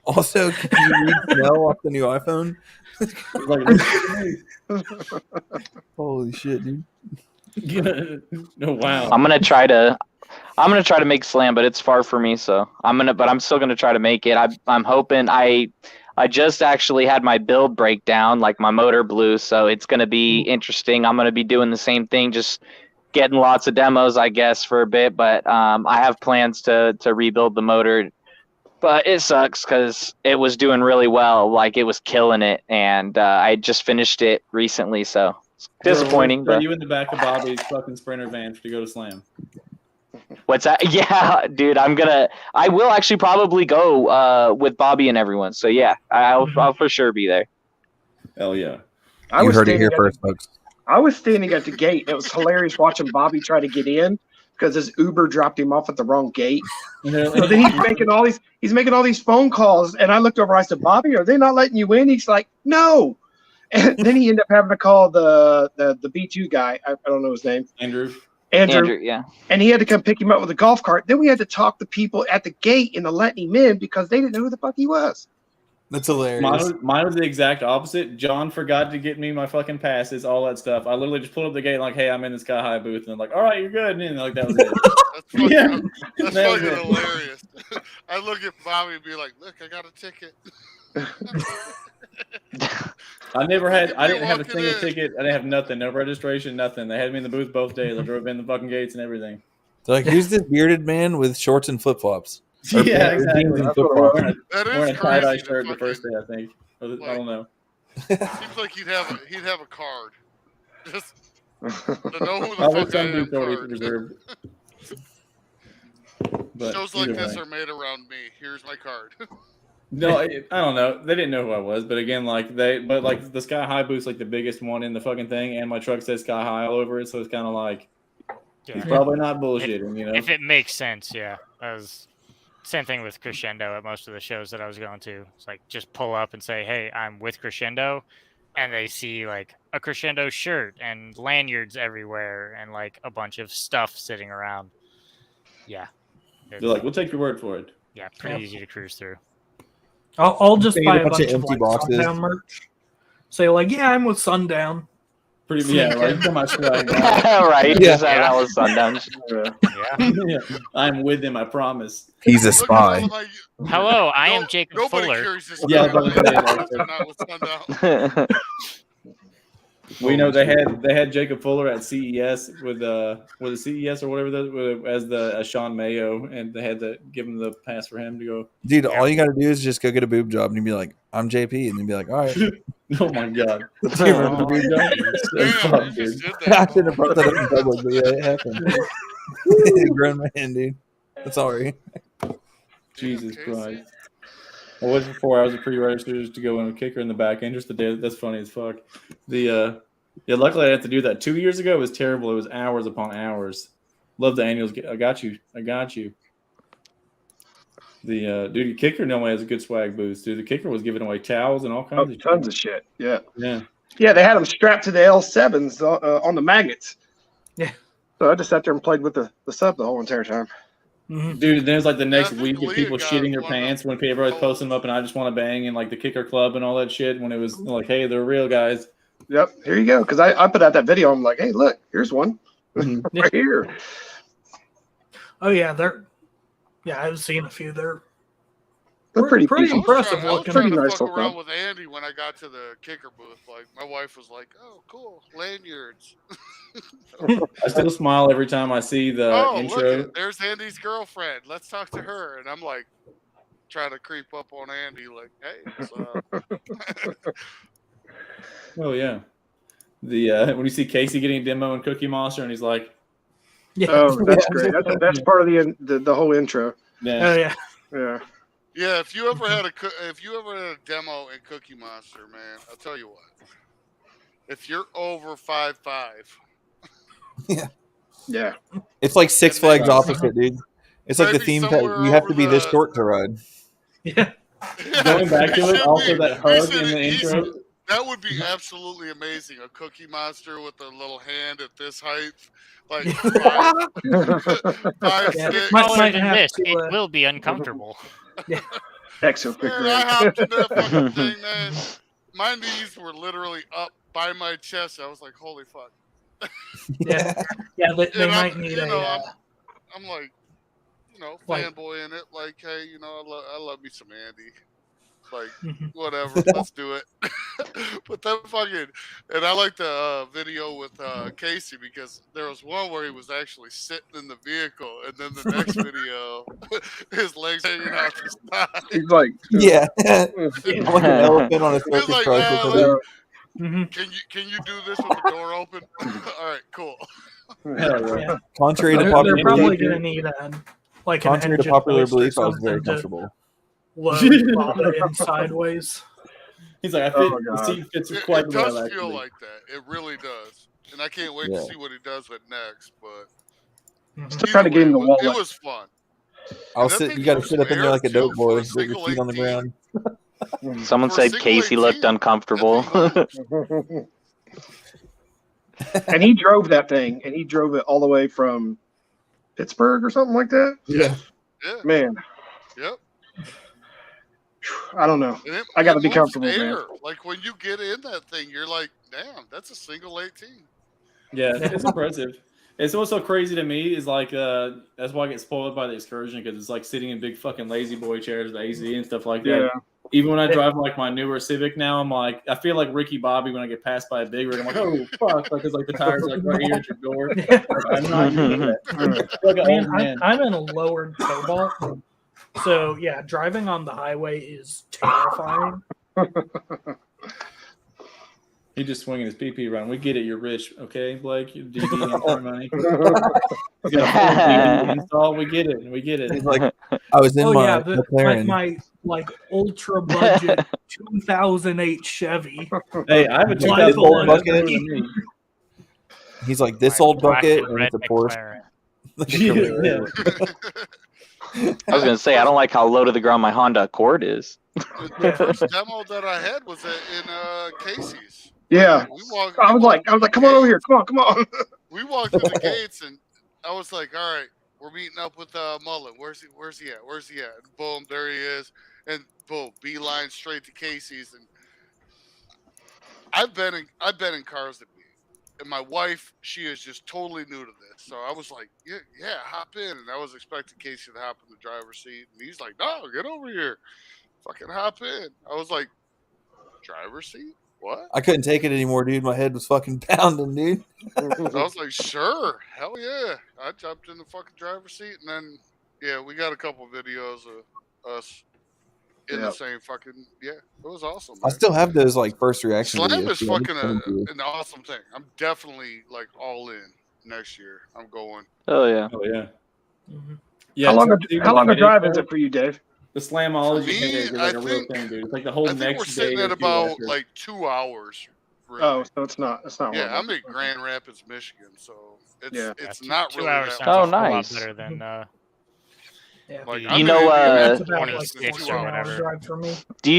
Also, can you read Snell off the new iPhone? Holy shit, dude! No, wow. I'm gonna try to make Slam, but it's far for me. So but I'm still gonna try to make it. I'm hoping I just actually had my build breakdown, like my motor blew, so it's gonna be interesting. I'm gonna be doing the same thing, just getting lots of demos, I guess, for a bit. But I have plans to rebuild the motor. But it sucks because it was doing really well, like it was killing it, and I just finished it recently, so it's disappointing. Are you in the back of Bobby's fucking Sprinter van to go to Slam? What's that? Yeah, dude, I will actually probably go with Bobby and everyone. So yeah, I'll for sure be there. Hell yeah. You heard it here first, folks. I was standing at the gate. It was hilarious watching Bobby try to get in because his Uber dropped him off at the wrong gate. So So then he's making all these phone calls, and I looked over. I said, "Bobby, are they not letting you in?" He's like, "No." And then he ended up having to call the B2 guy. I don't know his name. Andrew, yeah. And he had to come pick him up with a golf cart. Then we had to talk to people at the gate into letting him in because they didn't know who the fuck he was. That's hilarious. Mine was the exact opposite. John forgot to get me my fucking passes, all that stuff. I literally just pulled up the gate like, "Hey, I'm in the Sky High booth," and I'm like, "All right, you're good." And like that was it. That's fucking hilarious. I look at Bobby and be like, "Look, I got a ticket." I didn't have a single ticket. I didn't have nothing, no registration, nothing. They had me in the booth both days. I drove in the fucking gates and everything. They're like, who's this bearded man with shorts and flip flops? Yeah, exactly. Wearing a tie-dye shirt the first day, I think. I don't know. Seems like he'd have a card. Just to know who the Probably fuck I some am. dude's already reserved. But Shows like either this way. are made around me. Here's my card. No, I don't know. They didn't know who I was, but again, like the Sky High booth's like the biggest one in the fucking thing, and my truck says Sky High all over it, so it's kind of like he's probably not bullshitting, you know. If it makes sense, yeah. Same thing with Crescendo at most of the shows that I was going to. It's like just pull up and say, "Hey, I'm with Crescendo," and they see like a Crescendo shirt and lanyards everywhere and like a bunch of stuff sitting around. Yeah, They're like, "We'll take your word for it." Yeah, pretty easy to cruise through. I'll just buy a bunch of empty like boxes. Sundown merch. Say like, "Yeah, I'm with Sundown." Pretty, yeah, right. Come on, swag. Right. Yeah. That was Sundown. Yeah. I'm with him. I promise. He's a Look spy. at all my- Hello, I am Jacob Nobody Fuller. carries this. Yeah, around. but- They're not with Sundown. We know they had Jacob Fuller at CES with was it CES or whatever as Sean Mayo, and they had to give him the pass for him to go. Dude, all you got to do is just go get a boob job, and you'd be like, "I'm JP," and you'd be like, "All right." Oh my god! Do you remember the boob job? Damn, you just did that. I shouldn't have brought that up in public, but yeah, it happened. Grown man, dude. Sorry. Jesus Casey. Christ! I waited for 4 hours of pre-registers to go in a kicker in the back end just the day. That's funny as fuck. Luckily I didn't have to do that. 2 years ago it was terrible. It was hours upon hours. Love the annuals. I got you. The dude, the kicker normally has a good swag booth. Dude, the kicker was giving away towels and all kinds of Tons of shit. Yeah. Yeah. Yeah, they had them strapped to the L7s on the magnets. Yeah. So I just sat there and played with the sub the whole entire time. Mm-hmm. Dude, there's like the next I think week of Leah people got shitting their one of pants them. when everybody's posting them up and I just want to bang and like the kicker club and all that shit when it was like, hey, they're real guys. Yep. Here you go. Because I put out that video. I'm like, hey, look, here's one right here. Oh yeah, I've seen a few. They're They're pretty pretty decent. impressive I was looking. trying to Pretty nice fuck looking. around with Andy when I got to the kicker booth. Like my wife was like, "Oh, cool, lanyards." I still smile every time I see the Oh, intro. look, there's Andy's girlfriend. Let's talk to her. And I'm like, trying to creep up on Andy, like, "Hey, what's up?" Oh yeah. The when you see Casey getting a demo in Cookie Monster and he's like, Yeah. Oh, that's great. That's part of the whole intro. yeah. Oh yeah. Yeah. Yeah, if you ever had a demo in Cookie Monster, man, I'll tell you what. If you're over 5'5", Yeah. It's like Six Flags opposite, dude. It's like the Maybe theme tag. somewhere You have to be over this the- short to ride. Yeah. Going back to it, also that He hug said in the he intro. said- that would be absolutely amazing. A Cookie Monster with a little hand at this height, like 5'6". Yeah. Might Taller have than this, to, it will be uncomfortable. Exo quick Man, I hopped in that fucking thing, man. My knees were literally up by my chest. I was like, "Holy fuck!" Yeah. Yeah. They And might I'm, need you know, a. I'm like, Like- fanboy in it. Like, hey, I love me some Andy. Like, Mhm. whatever, let's do it. But then fucking, and I like the video with Casey because there was one where he was actually sitting in the vehicle, and then the next video, his legs hanging out the side. He's like, Yeah. Like an elephant on a He's circus like, truck. "Ah, with a- Mhm. Can you do this with the door open?" All right, cool. Hell yeah. Contrary to They're popular probably belief, gonna need like an contrary to engine popular hoist or belief, I was very something to comfortable. load Baba in sideways. He's like, Oh, the God. seat fits It quite well. does feel Actually. like that. It really does. And I can't wait Yeah. to see what he does with next. But Still trying to get in the wallet. It was fun. I'll sit. You got to sit up in there like a dope boy with your feet on the ground. Someone said Casey looked uncomfortable. And he drove that thing, and he drove it all the way from Pittsburgh or something like that. Yeah. Man. Yep. I don't know. I got to be comfortable, air. man. Like when you get in that thing, you're like, damn, that's a single 18. Yeah, it's impressive. It's what's so crazy to me is like that's why I get spoiled by the Excursion, because it's like sitting in big fucking lazy boy chairs with AC and stuff like that. Yeah. Even when I drive like my newer Civic now, I'm like, I feel like Ricky Bobby when I get passed by a big rig. I'm like, oh fuck, like it's like the tires like right here at your door. I'm not doing that. Like an old man. I'm in a lowered Cobalt, so yeah, driving on the highway is terrifying. He just swinging his PP around. We get it. You're rich, okay, Blake? You DD and more money. You got a full DD install. We get it. We get it. He's like, I was in my McLaren. my like ultra budget 2008 Chevy. Hey, I have a 2008 old bucket. He's like this old bucket, and it's a Porsche. I was gonna say I don't like how low to the ground my Honda Accord is. The first demo that I had was in Casey's. Yeah. I was like, come on over here. Come on. We walked through the gates, and I was like, all right, we're meeting up with Mullen. Where's he at? And boom, there he is. And boom, beeline straight to Casey's. And I've been in cars that and my wife, she is just totally new to this. So I was like, yeah, hop in. And I was expecting Casey to hop in the driver's seat. And he's like, no, get over here. Fucking hop in. I was like, driver's seat? What? I couldn't take it anymore, dude. My head was fucking pounding, dude. So I was like, sure. Hell yeah. I jumped in the fucking driver's seat. And then, yeah, we got a couple videos of us in the same fucking, it was awesome. Man. I still have those like first reaction Slam videos. is fucking an awesome thing. I'm definitely like all in next year. I'm going. Oh yeah. Mm-hmm. Yeah. How long a drive is it for you, Dave? The Slamology is like a real thing, dude. It's like the whole next day. We're sitting at about like 2 hours. Really. Oh, so it's not. Yeah, I'm in Grand Rapids, Michigan, so it's not 2 really hours. that Oh, sounds a lot nice. better than. Like, you know, That's about like 26 6 or hours whatever. drive for me. Do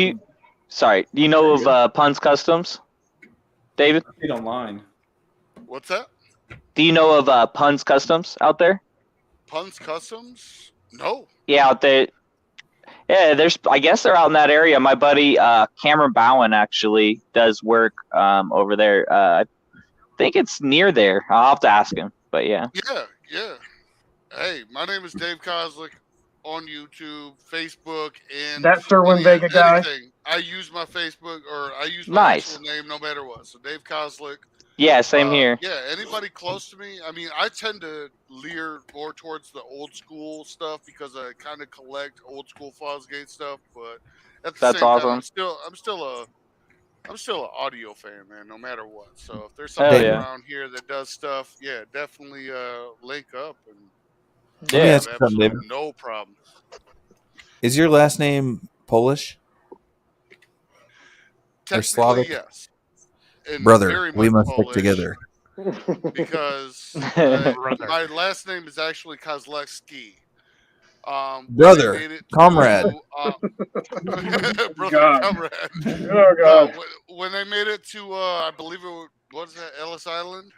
you know of Pun's Customs, David? Read online. What's that? Do you know of Pun's Customs out there? Pun's Customs? No. Yeah, out there. Yeah, I guess they're out in that area. My buddy Cameron Bowen actually does work over there. I think it's near there. I'll have to ask him, but yeah. Yeah. Hey, my name is Dave Kozlik on YouTube, Facebook, and that Sherwin Vega guy. I use my Facebook or I use my actual name no matter what. So Dave Kozlik. Yeah, same here. Yeah, anybody close to me. I mean, I tend to leer more towards the old school stuff because I kind of collect old school Fosgate stuff. But at the That's same awesome. time, I'm still an audio fan, man. No matter what. So if there's somebody around here that does stuff, yeah, definitely link up and Yeah, no problem. Is your last name Polish or Slavic? Yes. And brother, we must Polish stick together. Because my last name is actually Kozlewski. Brother, comrade. Brother, comrade. Oh, God. When they made it to, I believe it was, what is that, Ellis Island?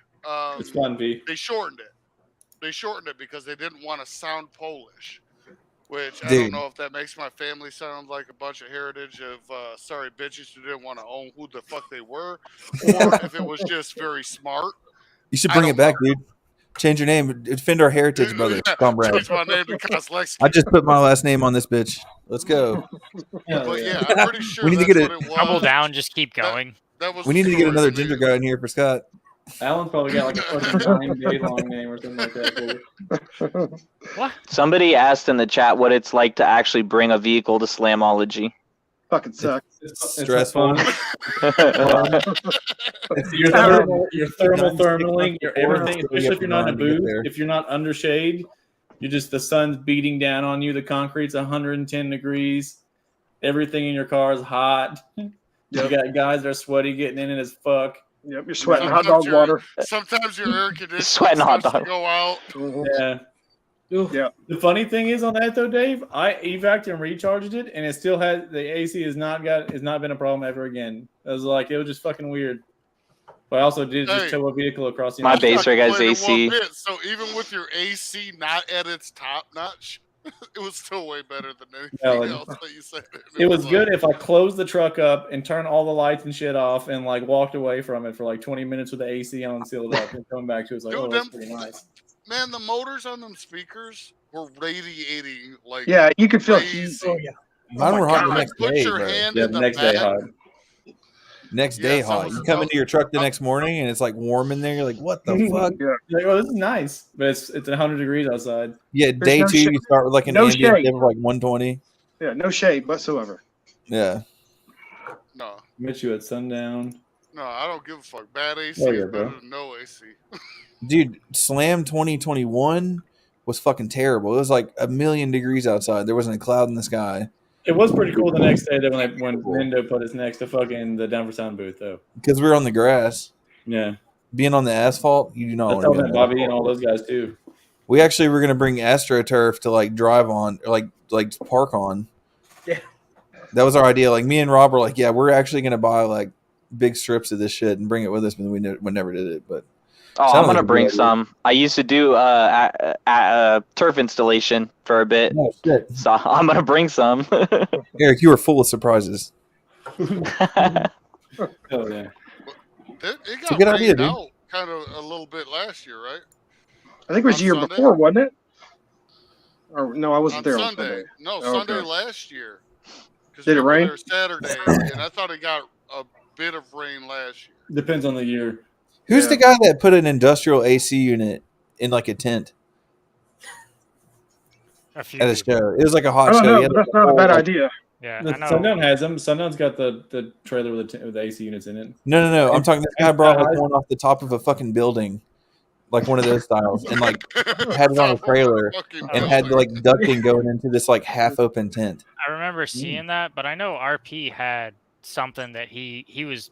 It's fun, B. They shortened it because they didn't want to sound Polish. Which I Dude. don't know if that makes my family sound like a bunch of heritage of sorry bitches who didn't want to own who the fuck they were, or if it was just very smart. You should bring it back, dude. Change your name. Defend our heritage, brother. Comrade. Change my name to Kozlewski. I just put my last name on this bitch. Let's go. But yeah, I'm pretty sure We need to that's get what it was. Double down, just keep going. That was We need to get the another story. ginger guy in here for Scott. Alan's probably got like a fucking 9-day long name or something like that. What? Somebody asked in the chat what it's like to actually bring a vehicle to Slamology. Fucking sucks. It's Stressful. Your thermaling, your everything, especially if you're not in a booth, if you're not under shade, you're just the sun's beating down on you. The concrete's 110 degrees. Everything in your car is hot. You got guys that are sweaty getting in it as fuck. Yep, you're sweating hot dog water. Sometimes your air conditioning Sweating hot starts to dog. go out. Yeah. Yeah. The funny thing is on that though, Dave, I evac'd and recharged it, and it still has the AC has not been a problem ever again. I was like, it was just fucking weird. But I also did just tow a vehicle across the. My United base rig has AC. So even with your AC not at its top notch, it was still way better than anything else that you said. It was good if I closed the truck up and turned all the lights and shit off and like walked away from it for like 20 minutes with the AC on, sealed up, and come back to it. It's like, Dude, that's pretty nice. Man, the motors on them speakers were radiating like. Yeah, you could feel crazy. heat. Oh yeah. Mine were hot the next Put day. your Bro. hand Yeah, in the the next day back. hot. Next day Yes, hot. You come into your truck the next morning and it's like warm in there. You're like, what the fuck? Yeah. Like, oh, this is nice, but it's 100 degrees outside. Yeah, day no 2 shade. you start with like an No ambient shade. temp of like 120. Yeah, no shade whatsoever. Yeah. No, Met you at sundown. no, I don't give a fuck. Bad AC Oh, yeah, is better bro. than no AC. Dude, Slam 2021 was fucking terrible. It was like 1,000,000 degrees outside. There wasn't a cloud in the sky. It was pretty cool the next day that when Lindo put us next to fucking the Denver sound booth though. Because we were on the grass. Yeah, Being on the asphalt, you do not I want told to that Bobby and all those guys too. We actually were going to bring AstroTurf to like drive on, or like park on. Yeah. That was our idea. Like me and Rob were like, yeah, we're actually going to buy like big strips of this shit and bring it with us, but we never did it. But Oh, I'm gonna bring some. I used to do turf installation for a bit, oh, shit. so I'm gonna bring some. Eric, you were full of surprises. Oh yeah. It It's a got good idea, rained dude. out kind of a little bit last year, right? I think it was On the year Sunday? before, wasn't it? Or no, I wasn't On there on Sunday. Sunday. No, Oh, Sunday okay. last year. 'Cause Did it we were rain? there Saturday, and I thought it got a bit of rain last year. Depends on the year. Who's Yeah. the guy that put an industrial AC unit in like a tent A few at a people. show? It was like a hot I don't show. know, He had, but like, that's not a bad whole, idea. Yeah, The I know. Sundown has them. Sundown's got the trailer with the AC units in it. No. I'm talking. This guy brought like one off the top of a fucking building, like one of those styles, and like had it on a trailer and had like ducting going into this like half open tent. I remember seeing that, but I know RP had something that he was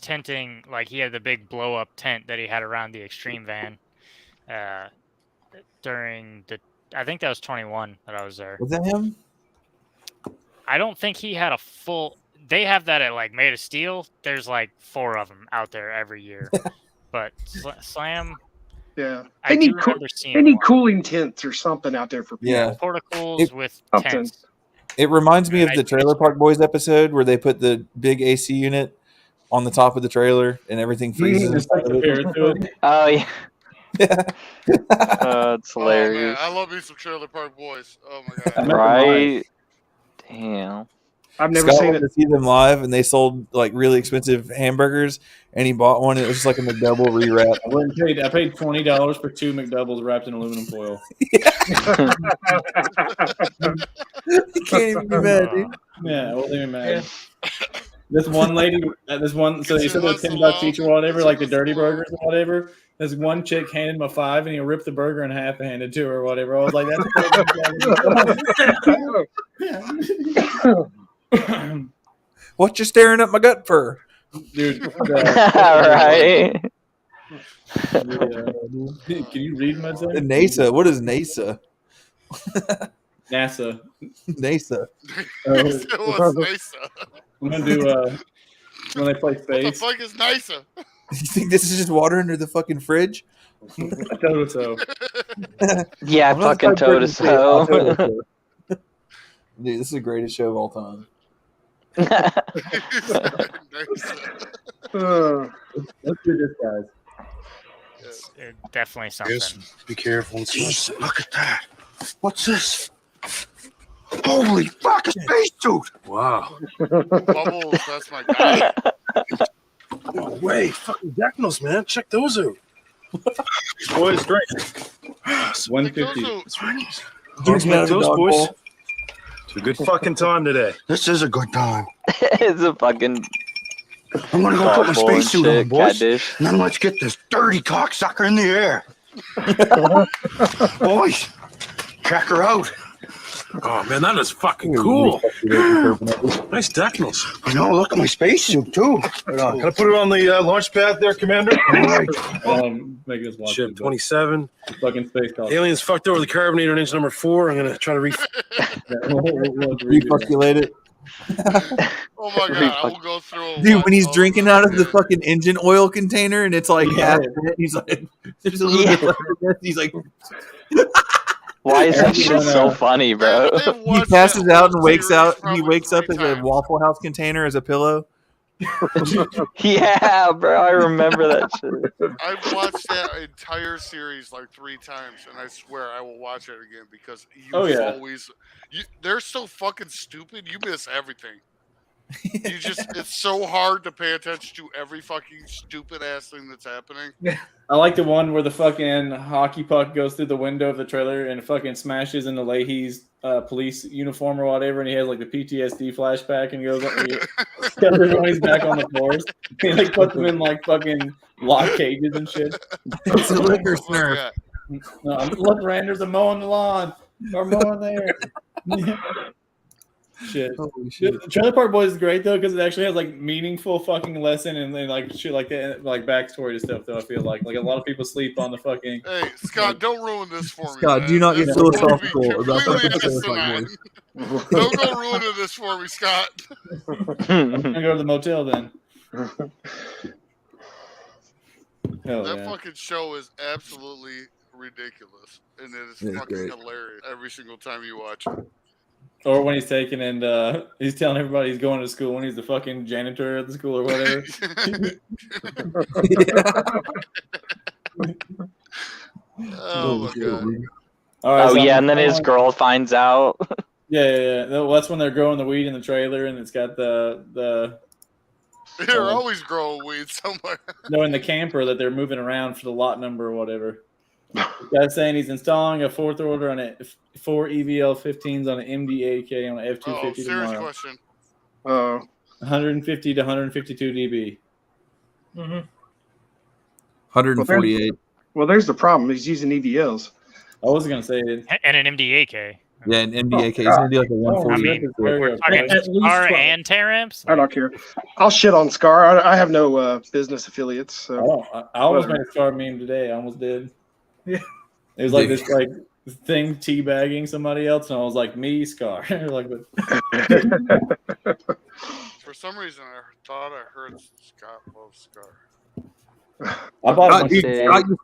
tenting, like he had the big blow up tent that he had around the Extreme van during the. I think that was 21 that I was there. Was that him? I don't think he had a full. They have that at like Made of Steel. There's like 4 of them out there every year, but Slam. Yeah, I they do need remember seeing they need one. cooling tents or something out there for people. Yeah. Portacles with Something. tents. It reminds me of I the think Trailer it's- Park Boys episode where they put the big AC unit on the top of the trailer and everything freezes. Just like inside of compare it. it to it. Oh yeah, it's Oh man, hilarious. I love me some Trailer Park Boys. Oh my god. Right? Damn. I've never Scott seen went it. to see them live, and they sold like really expensive hamburgers, and he bought one. And it was just like a McDouble rewrap. I paid $20 for 2 McDoubles wrapped in aluminum foil. You can't even be mad, dude. Yeah, I wasn't even mad. This one lady, so they said It's they're in $10 each or whatever, It's like the in dirty Westlaw. burgers or whatever. This one chick handed him a $5 and he ripped the burger in half and handed it to her or whatever. I was like, that's What you staring at my gut for? dude. Right? Can you read my The NASA. What is NASA? NASA. NASA. It was nicer. I'm gonna do when they play What the space. fuck is nicer? You think this is just water under the fucking fridge? I told her so. Yeah, I'm gonna fucking start putting shit on Toto. Toto. Dude, this is the greatest show of all time. Nicer. Let's do this, guys. Definitely something. Yes, be careful. Jeez, look at that. What's this? Holy fuck, a spacesuit! Wow. Bubbles, that's my guy. No way. Fucking Decnos, man. Check those out. Boys, drink. 150. Drinks man, like those, dog boys. bowl. It's a good fucking time today. This is a good time. It's a fucking I'm gonna go put my thoughtful and spacesuit on, shit, boys. catdish. And then let's get this dirty cocksucker in the air. Boys, check her out. Oh man, that is fucking cool. Nice decimals. I know. Look at my spacesuit too. Can I put it on the launch pad there, Commander? All right. Make us watch Ship it, 27. Fucking space cost. Aliens fucked over the carbonator on engine number 4. I'm gonna try to Repopulate it. Oh my god, I will go through. Dude, when he's drinking out of the fucking engine oil container and it's like half in it, he's like, there's a little bit left of this. He's like, why is that shit so funny, bro? He passes out and wakes up. He wakes up as a Waffle House container as a pillow. Yeah, bro, I remember that shit. I've watched that entire series like 3 times, and I swear I will watch it again because they're so fucking stupid. You miss everything. It's so hard to pay attention to every fucking stupid ass thing that's happening. I like the one where the fucking hockey puck goes through the window of the trailer and fucking smashes into Leahy's police uniform or whatever, and he has like the PTSD flashback and goes everybody's back on the floors. He like puts them in like fucking lock cages and shit. It's a liquor snurf. Look, Randers are mowing the lawn. Or mowing there. Shit. The Trailer Park Boys is great though because it actually has like meaningful fucking lesson and like shit like that, like backstory to stuff. Though I feel like a lot of people sleep on the fucking. Hey Scott, don't ruin this for me. Scott, man. do not get philosophical about that. Don't go ruining this for me, Scott. I'm gonna go to the motel then. That fucking show is absolutely ridiculous, and it is fucking hilarious every single time you watch it. Or when he's taking and he's telling everybody he's going to school when he's the fucking janitor at the school or whatever. Oh my god. All right, Oh yeah, and then his girl finds out. Yeah. Well, that's when they're growing the weed in the trailer, and it's got the. They're always growing weed somewhere. No, in the camper that they're moving around for the lot number or whatever. The guy's saying he's installing a 4th order on 4 EVL 15s on an MDAK on an F250 serious tomorrow. question. 150 to 152 dB. 148. Well, there's the problem. He's using EVLs. I was gonna say it. And an MDAK. Yeah, an MDAK is gonna be like a 148. We're talking Scar and Teramps. I don't care. I'll shit on Scar. I have no business affiliates. So. I almost made a Scar meme today. I almost did. Yeah. It was like this like thing teabagging somebody else, and I was like, me, Scar. Like, but... For some reason, I thought I heard Scott loves Scar. I bought Scott used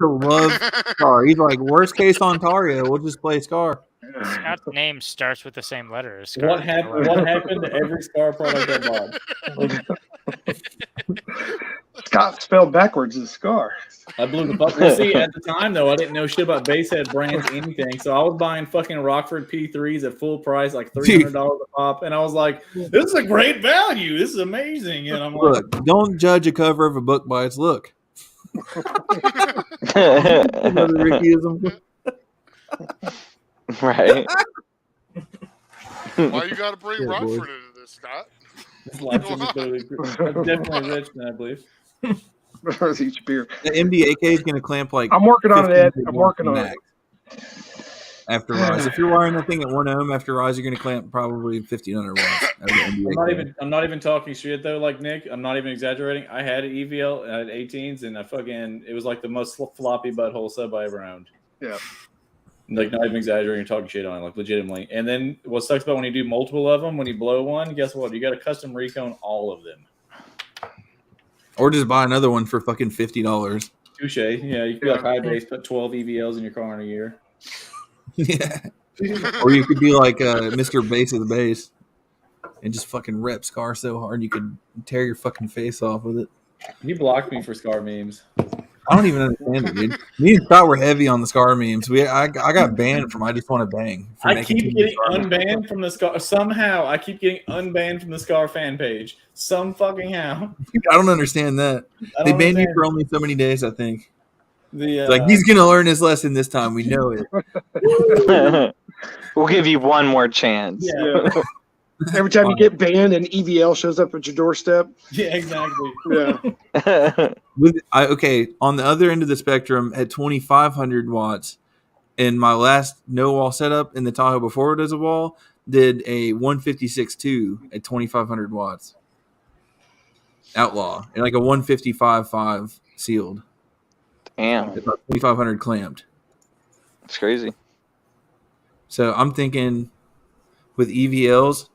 to love Scar. He's like, worst case Ontario, we'll just play Scar. Scott's name starts with the same letter as Scar. What happened to every Scar product I bought? Scott spelled backwards is Scar. I blew the fuck. Well, see, at the time though, I didn't know shit about basehead brands, anything. So I was buying fucking Rockford P3s at full price, like $300 a pop, and I was like, "This is a great value. This is amazing." And I'm like, "Look, don't judge a cover of a book by its look." Another Rickyism. Right. Why you got to bring Rockford into this, Scott? I'm definitely rich, I believe. Each beer. The MDAK is going to clamp like. I'm working on it, Ed. I'm working on it. After rise, if you're wiring that thing at 1 ohm after rise, you're going to clamp probably 1,500 watts. I'm not even talking shit though, like Nick. I'm not even exaggerating. I had an EVL, I had 18s, and it was like the most floppy butthole sub I ever owned. Yeah. Like, not even exaggerating, talking shit on it, like legitimately. And then what sucks about when you do multiple of them, when you blow one, guess what? You got to custom recone all of them. Or just buy another one for fucking $50. Touche. Yeah, you could be like high base, put 12 EVLs in your car in a year. Yeah. Or you could be like Mr. Bass of the bass and just fucking rep Scar so hard you could tear your fucking face off with it. He blocked me for Scar memes. I don't even understand it, dude. Me and Scott were heavy on the Scar memes. I got banned from I Just Want to Bang. I keep getting unbanned from the Scar. Somehow, I keep getting unbanned from the Scar fan page. Some fucking how. I don't understand that. They banned you for only so many days, I think. Like, he's going to learn his lesson this time. We know it. We'll give you one more chance. Yeah. Every time you get banned, an EVL shows up at your doorstep. Yeah, exactly. Yeah. Okay, on the other end of the spectrum, at 2,500 watts, And my last no wall setup in the Tahoe before it was a wall did a 156.2 at 2,500 watts. Outlaw. And like a 155.5 sealed. Damn. About 2,500 clamped. It's crazy. So I'm thinking with EVLs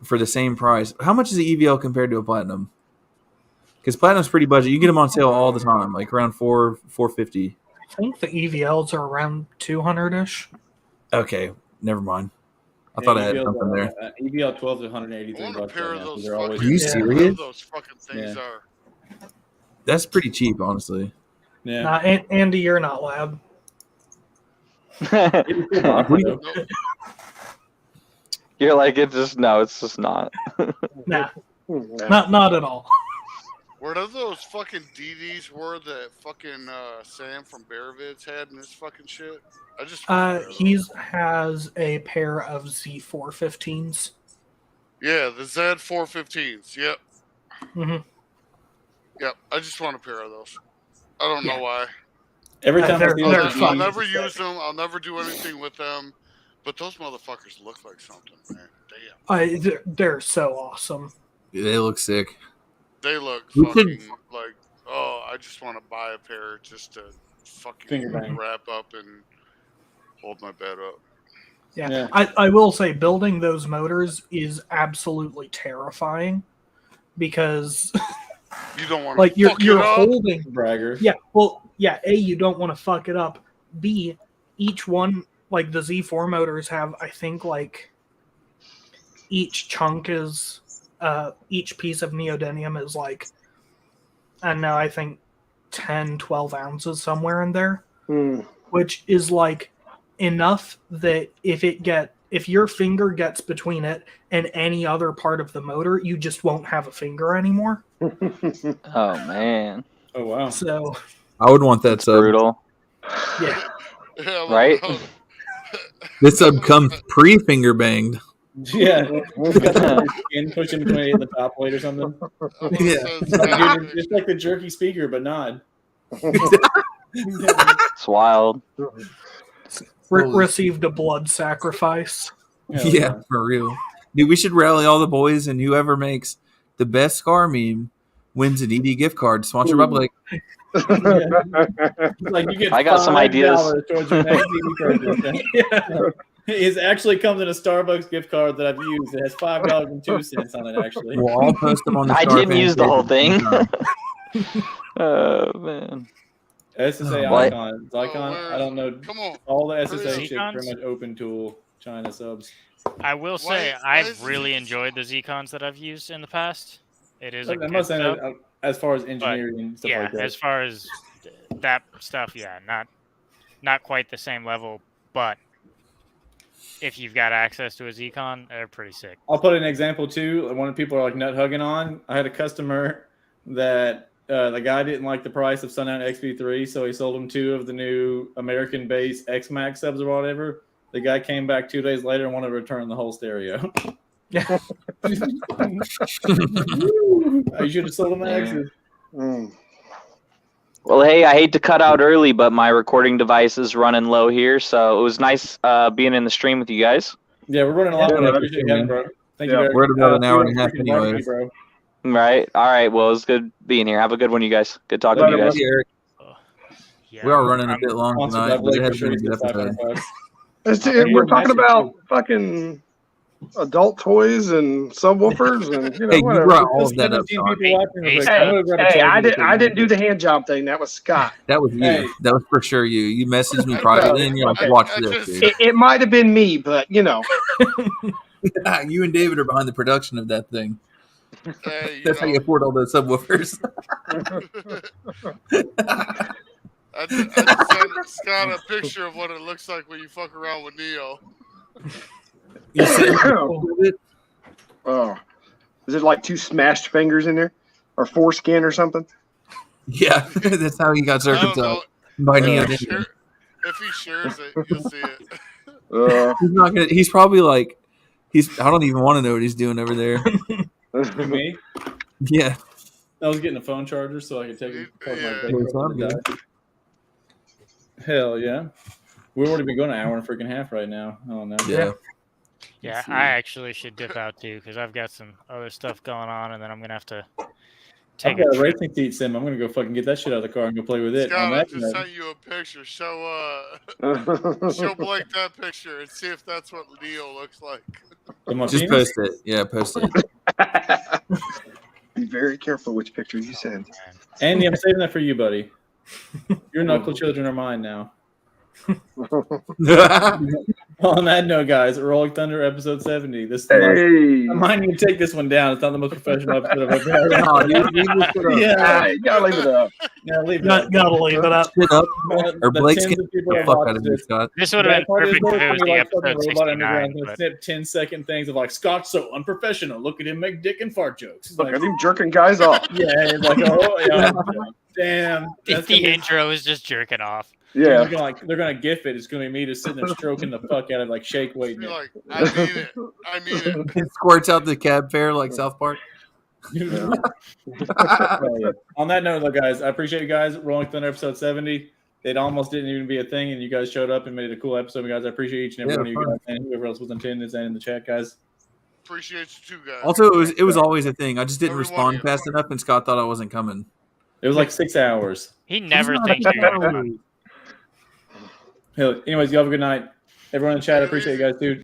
for the same price. How much is the EVL compared to a Platinum? Because Platinum's pretty budget. You get them on sale all the time, like around $450. I think the EVLs are around 200-ish. Okay, never mind. I thought I had something there. EVL 12 to 183 I want a bucks. pair Right of now, those so they're always Are you fucking, serious? whatever those fucking things Yeah. are. That's pretty cheap, honestly. Yeah. Nah, Andy, you're not lab. You're like, it's just not. Nah, not at all. Were those fucking DDs were that fucking Sam from Bearvids had in his fucking shit? I just He has a pair of Z415s. yeah, the Z415s. Yep. Mm-hmm. Yep. I just want a pair of those. I don't know why. Every time I see they're those, I'll never use them. I'll never do anything with them. But those motherfuckers look like something, man. Damn. They're so awesome. Yeah, they look sick. They look We fucking should- like, oh, I just want to buy a pair just to fucking Finger bang. wrap up and hold my bed up. Yeah. I will say building those motors is absolutely terrifying because You don't want to like fuck you're it up. holding bragger. Yeah, well, yeah, A, you don't want to fuck it up. B, each one, like the Z4 motors have, I think, like each chunk is each piece of neodymium is like, I don't know, I think 10, 12 ounces somewhere in there, which is like enough that if your finger gets between it and any other part of the motor, you just won't have a finger anymore. Oh man. Oh wow. So I would want that sub. Brutal. yeah. Yeah, Right? This sub comes pre-finger banged. Yeah. Skin pushing between the top plate or something. Yeah. Dude, it's like the jerky speaker, but not. It's wild. Received a blood sacrifice. Yeah, for real. Dude, we should rally all the boys, and whoever makes the best Scar meme wins an ED gift card sponsored by Blake. Like you get I got some ideas. $5 towards your next TV purchase. It actually comes in a Starbucks gift card that I've used. It has $5.02 on it. Actually, We'll all post them on the I Star didn't fan use the page whole at the thing. same time. Oh man. SSA What? Icon. Icon. I don't know. Come on. All the SSA shit Icons? pretty much open tool China subs. I will say why I've is really it- enjoyed the Zcons that I've used in the past. It is a I'm good not saying sub, that as far as engineering and stuff yeah, like that. as far as that stuff, yeah, not quite the same level, but if you've got access to a Zcon, they're pretty sick. I'll put an example too. One of people are like nut hugging on. I had a customer that the guy didn't like the price of Sunout XP3, so he sold him 2 of the new American-based X-Max subs or whatever. The guy came back 2 days later and wanted to return the whole stereo. Yeah. You should have sold him the X's. Well, hey, I hate to cut out early, but my recording device is running low here, so it was nice being in the stream with you guys. Yeah, we're running a lot. Yeah, I that's appreciate cool, you, bro. Thank Yeah, you very we're at about an hour and a half freaking barbecue, anyways. bro. Right. All right. Well, it was good being here. Have a good one, you guys. Good talking to you guys. Hey, Eric, Yeah, we are running a bit long Sponsored tonight, by but it Blake, has for been a sure. good episode. We're talking about fucking adult toys and subwoofers and Hey, you whatever. brought all of that up, 17 Sean. people watching real quick. Hey, I'm gonna grab a Hey, charger I didn't do the hand job thing. That was Scott. That was you. Hey. That was for sure you. You messaged me privately and you're like, Okay. watch I this, just- dude. It might have been me, but You and David are behind the production of that thing. Hey, you That's how know, you afford all those subwoofers. I just sent Scott a picture of what it looks like when you fuck around with Neo. You said oh, is it like 2 smashed fingers in there, or foreskin or something? yeah, that's how he got I don't know. circumcised by Neo. If he shares it, you'll see it. He's not gonna. He's probably like, I don't even want to know what he's doing over there. To me, Yeah, I was getting a phone charger so I could take it. Yeah. Well, sounds good. Hell yeah. We've already been going an hour and a freaking half right now. I don't know. Yeah. Yeah, I actually should dip out too because I've got some other stuff going on, and then I'm gonna have to take I've got a trip. racing seat sim. I'm gonna go fucking get that shit out of the car and go play with it. Scott, On I that just note, sent you a picture. Show Blake that picture and see if that's what Leo looks like. Just post it. Yeah, post it. Be very careful which pictures you send. Andy, I'm saving that for you, buddy. Your knuckle children are mine now. On that note, guys, Rolling Thunder episode 70. This I might need to take this one down. It's not the most professional episode I've ever had. No, you Yeah, you gotta leave it up. Yeah, leave it up. Gotta leave it up. Sit up. Or The Blake's tens getting of people the that fuck watched out of you, this. Scott. This would have been Part is perfect if it was the like fucking episode Robot 69. Underground gonna But snip 10-second things of like Scott's so unprofessional. Look at him make dick and fart jokes. It's Look like, at him jerking guys off. yeah, it's like, oh, yeah, damn. That's the gonna be- intro is just jerking off. They're Yeah. gonna gif it. It's gonna be me just sitting there stroking the fuck out of like shake weighting Be it. like, I mean it. I mean it. It squirts out the cab fare like South Park. Oh, yeah. On that note, though, guys, I appreciate you guys. Rolling Thunder episode 70. It almost didn't even be a thing, and you guys showed up and made it a cool episode, guys. I appreciate each and every one of you guys, and whoever else was in attendance and in the chat, guys. Appreciate you too, guys. Also, it was always a thing. I just didn't Every one respond of you. fast enough, and Scott thought I wasn't coming. It was like 6 hours. He never It's not thinks a you're gonna show. come. Anyways, you have a good night. Everyone in the chat, I appreciate you guys, dude.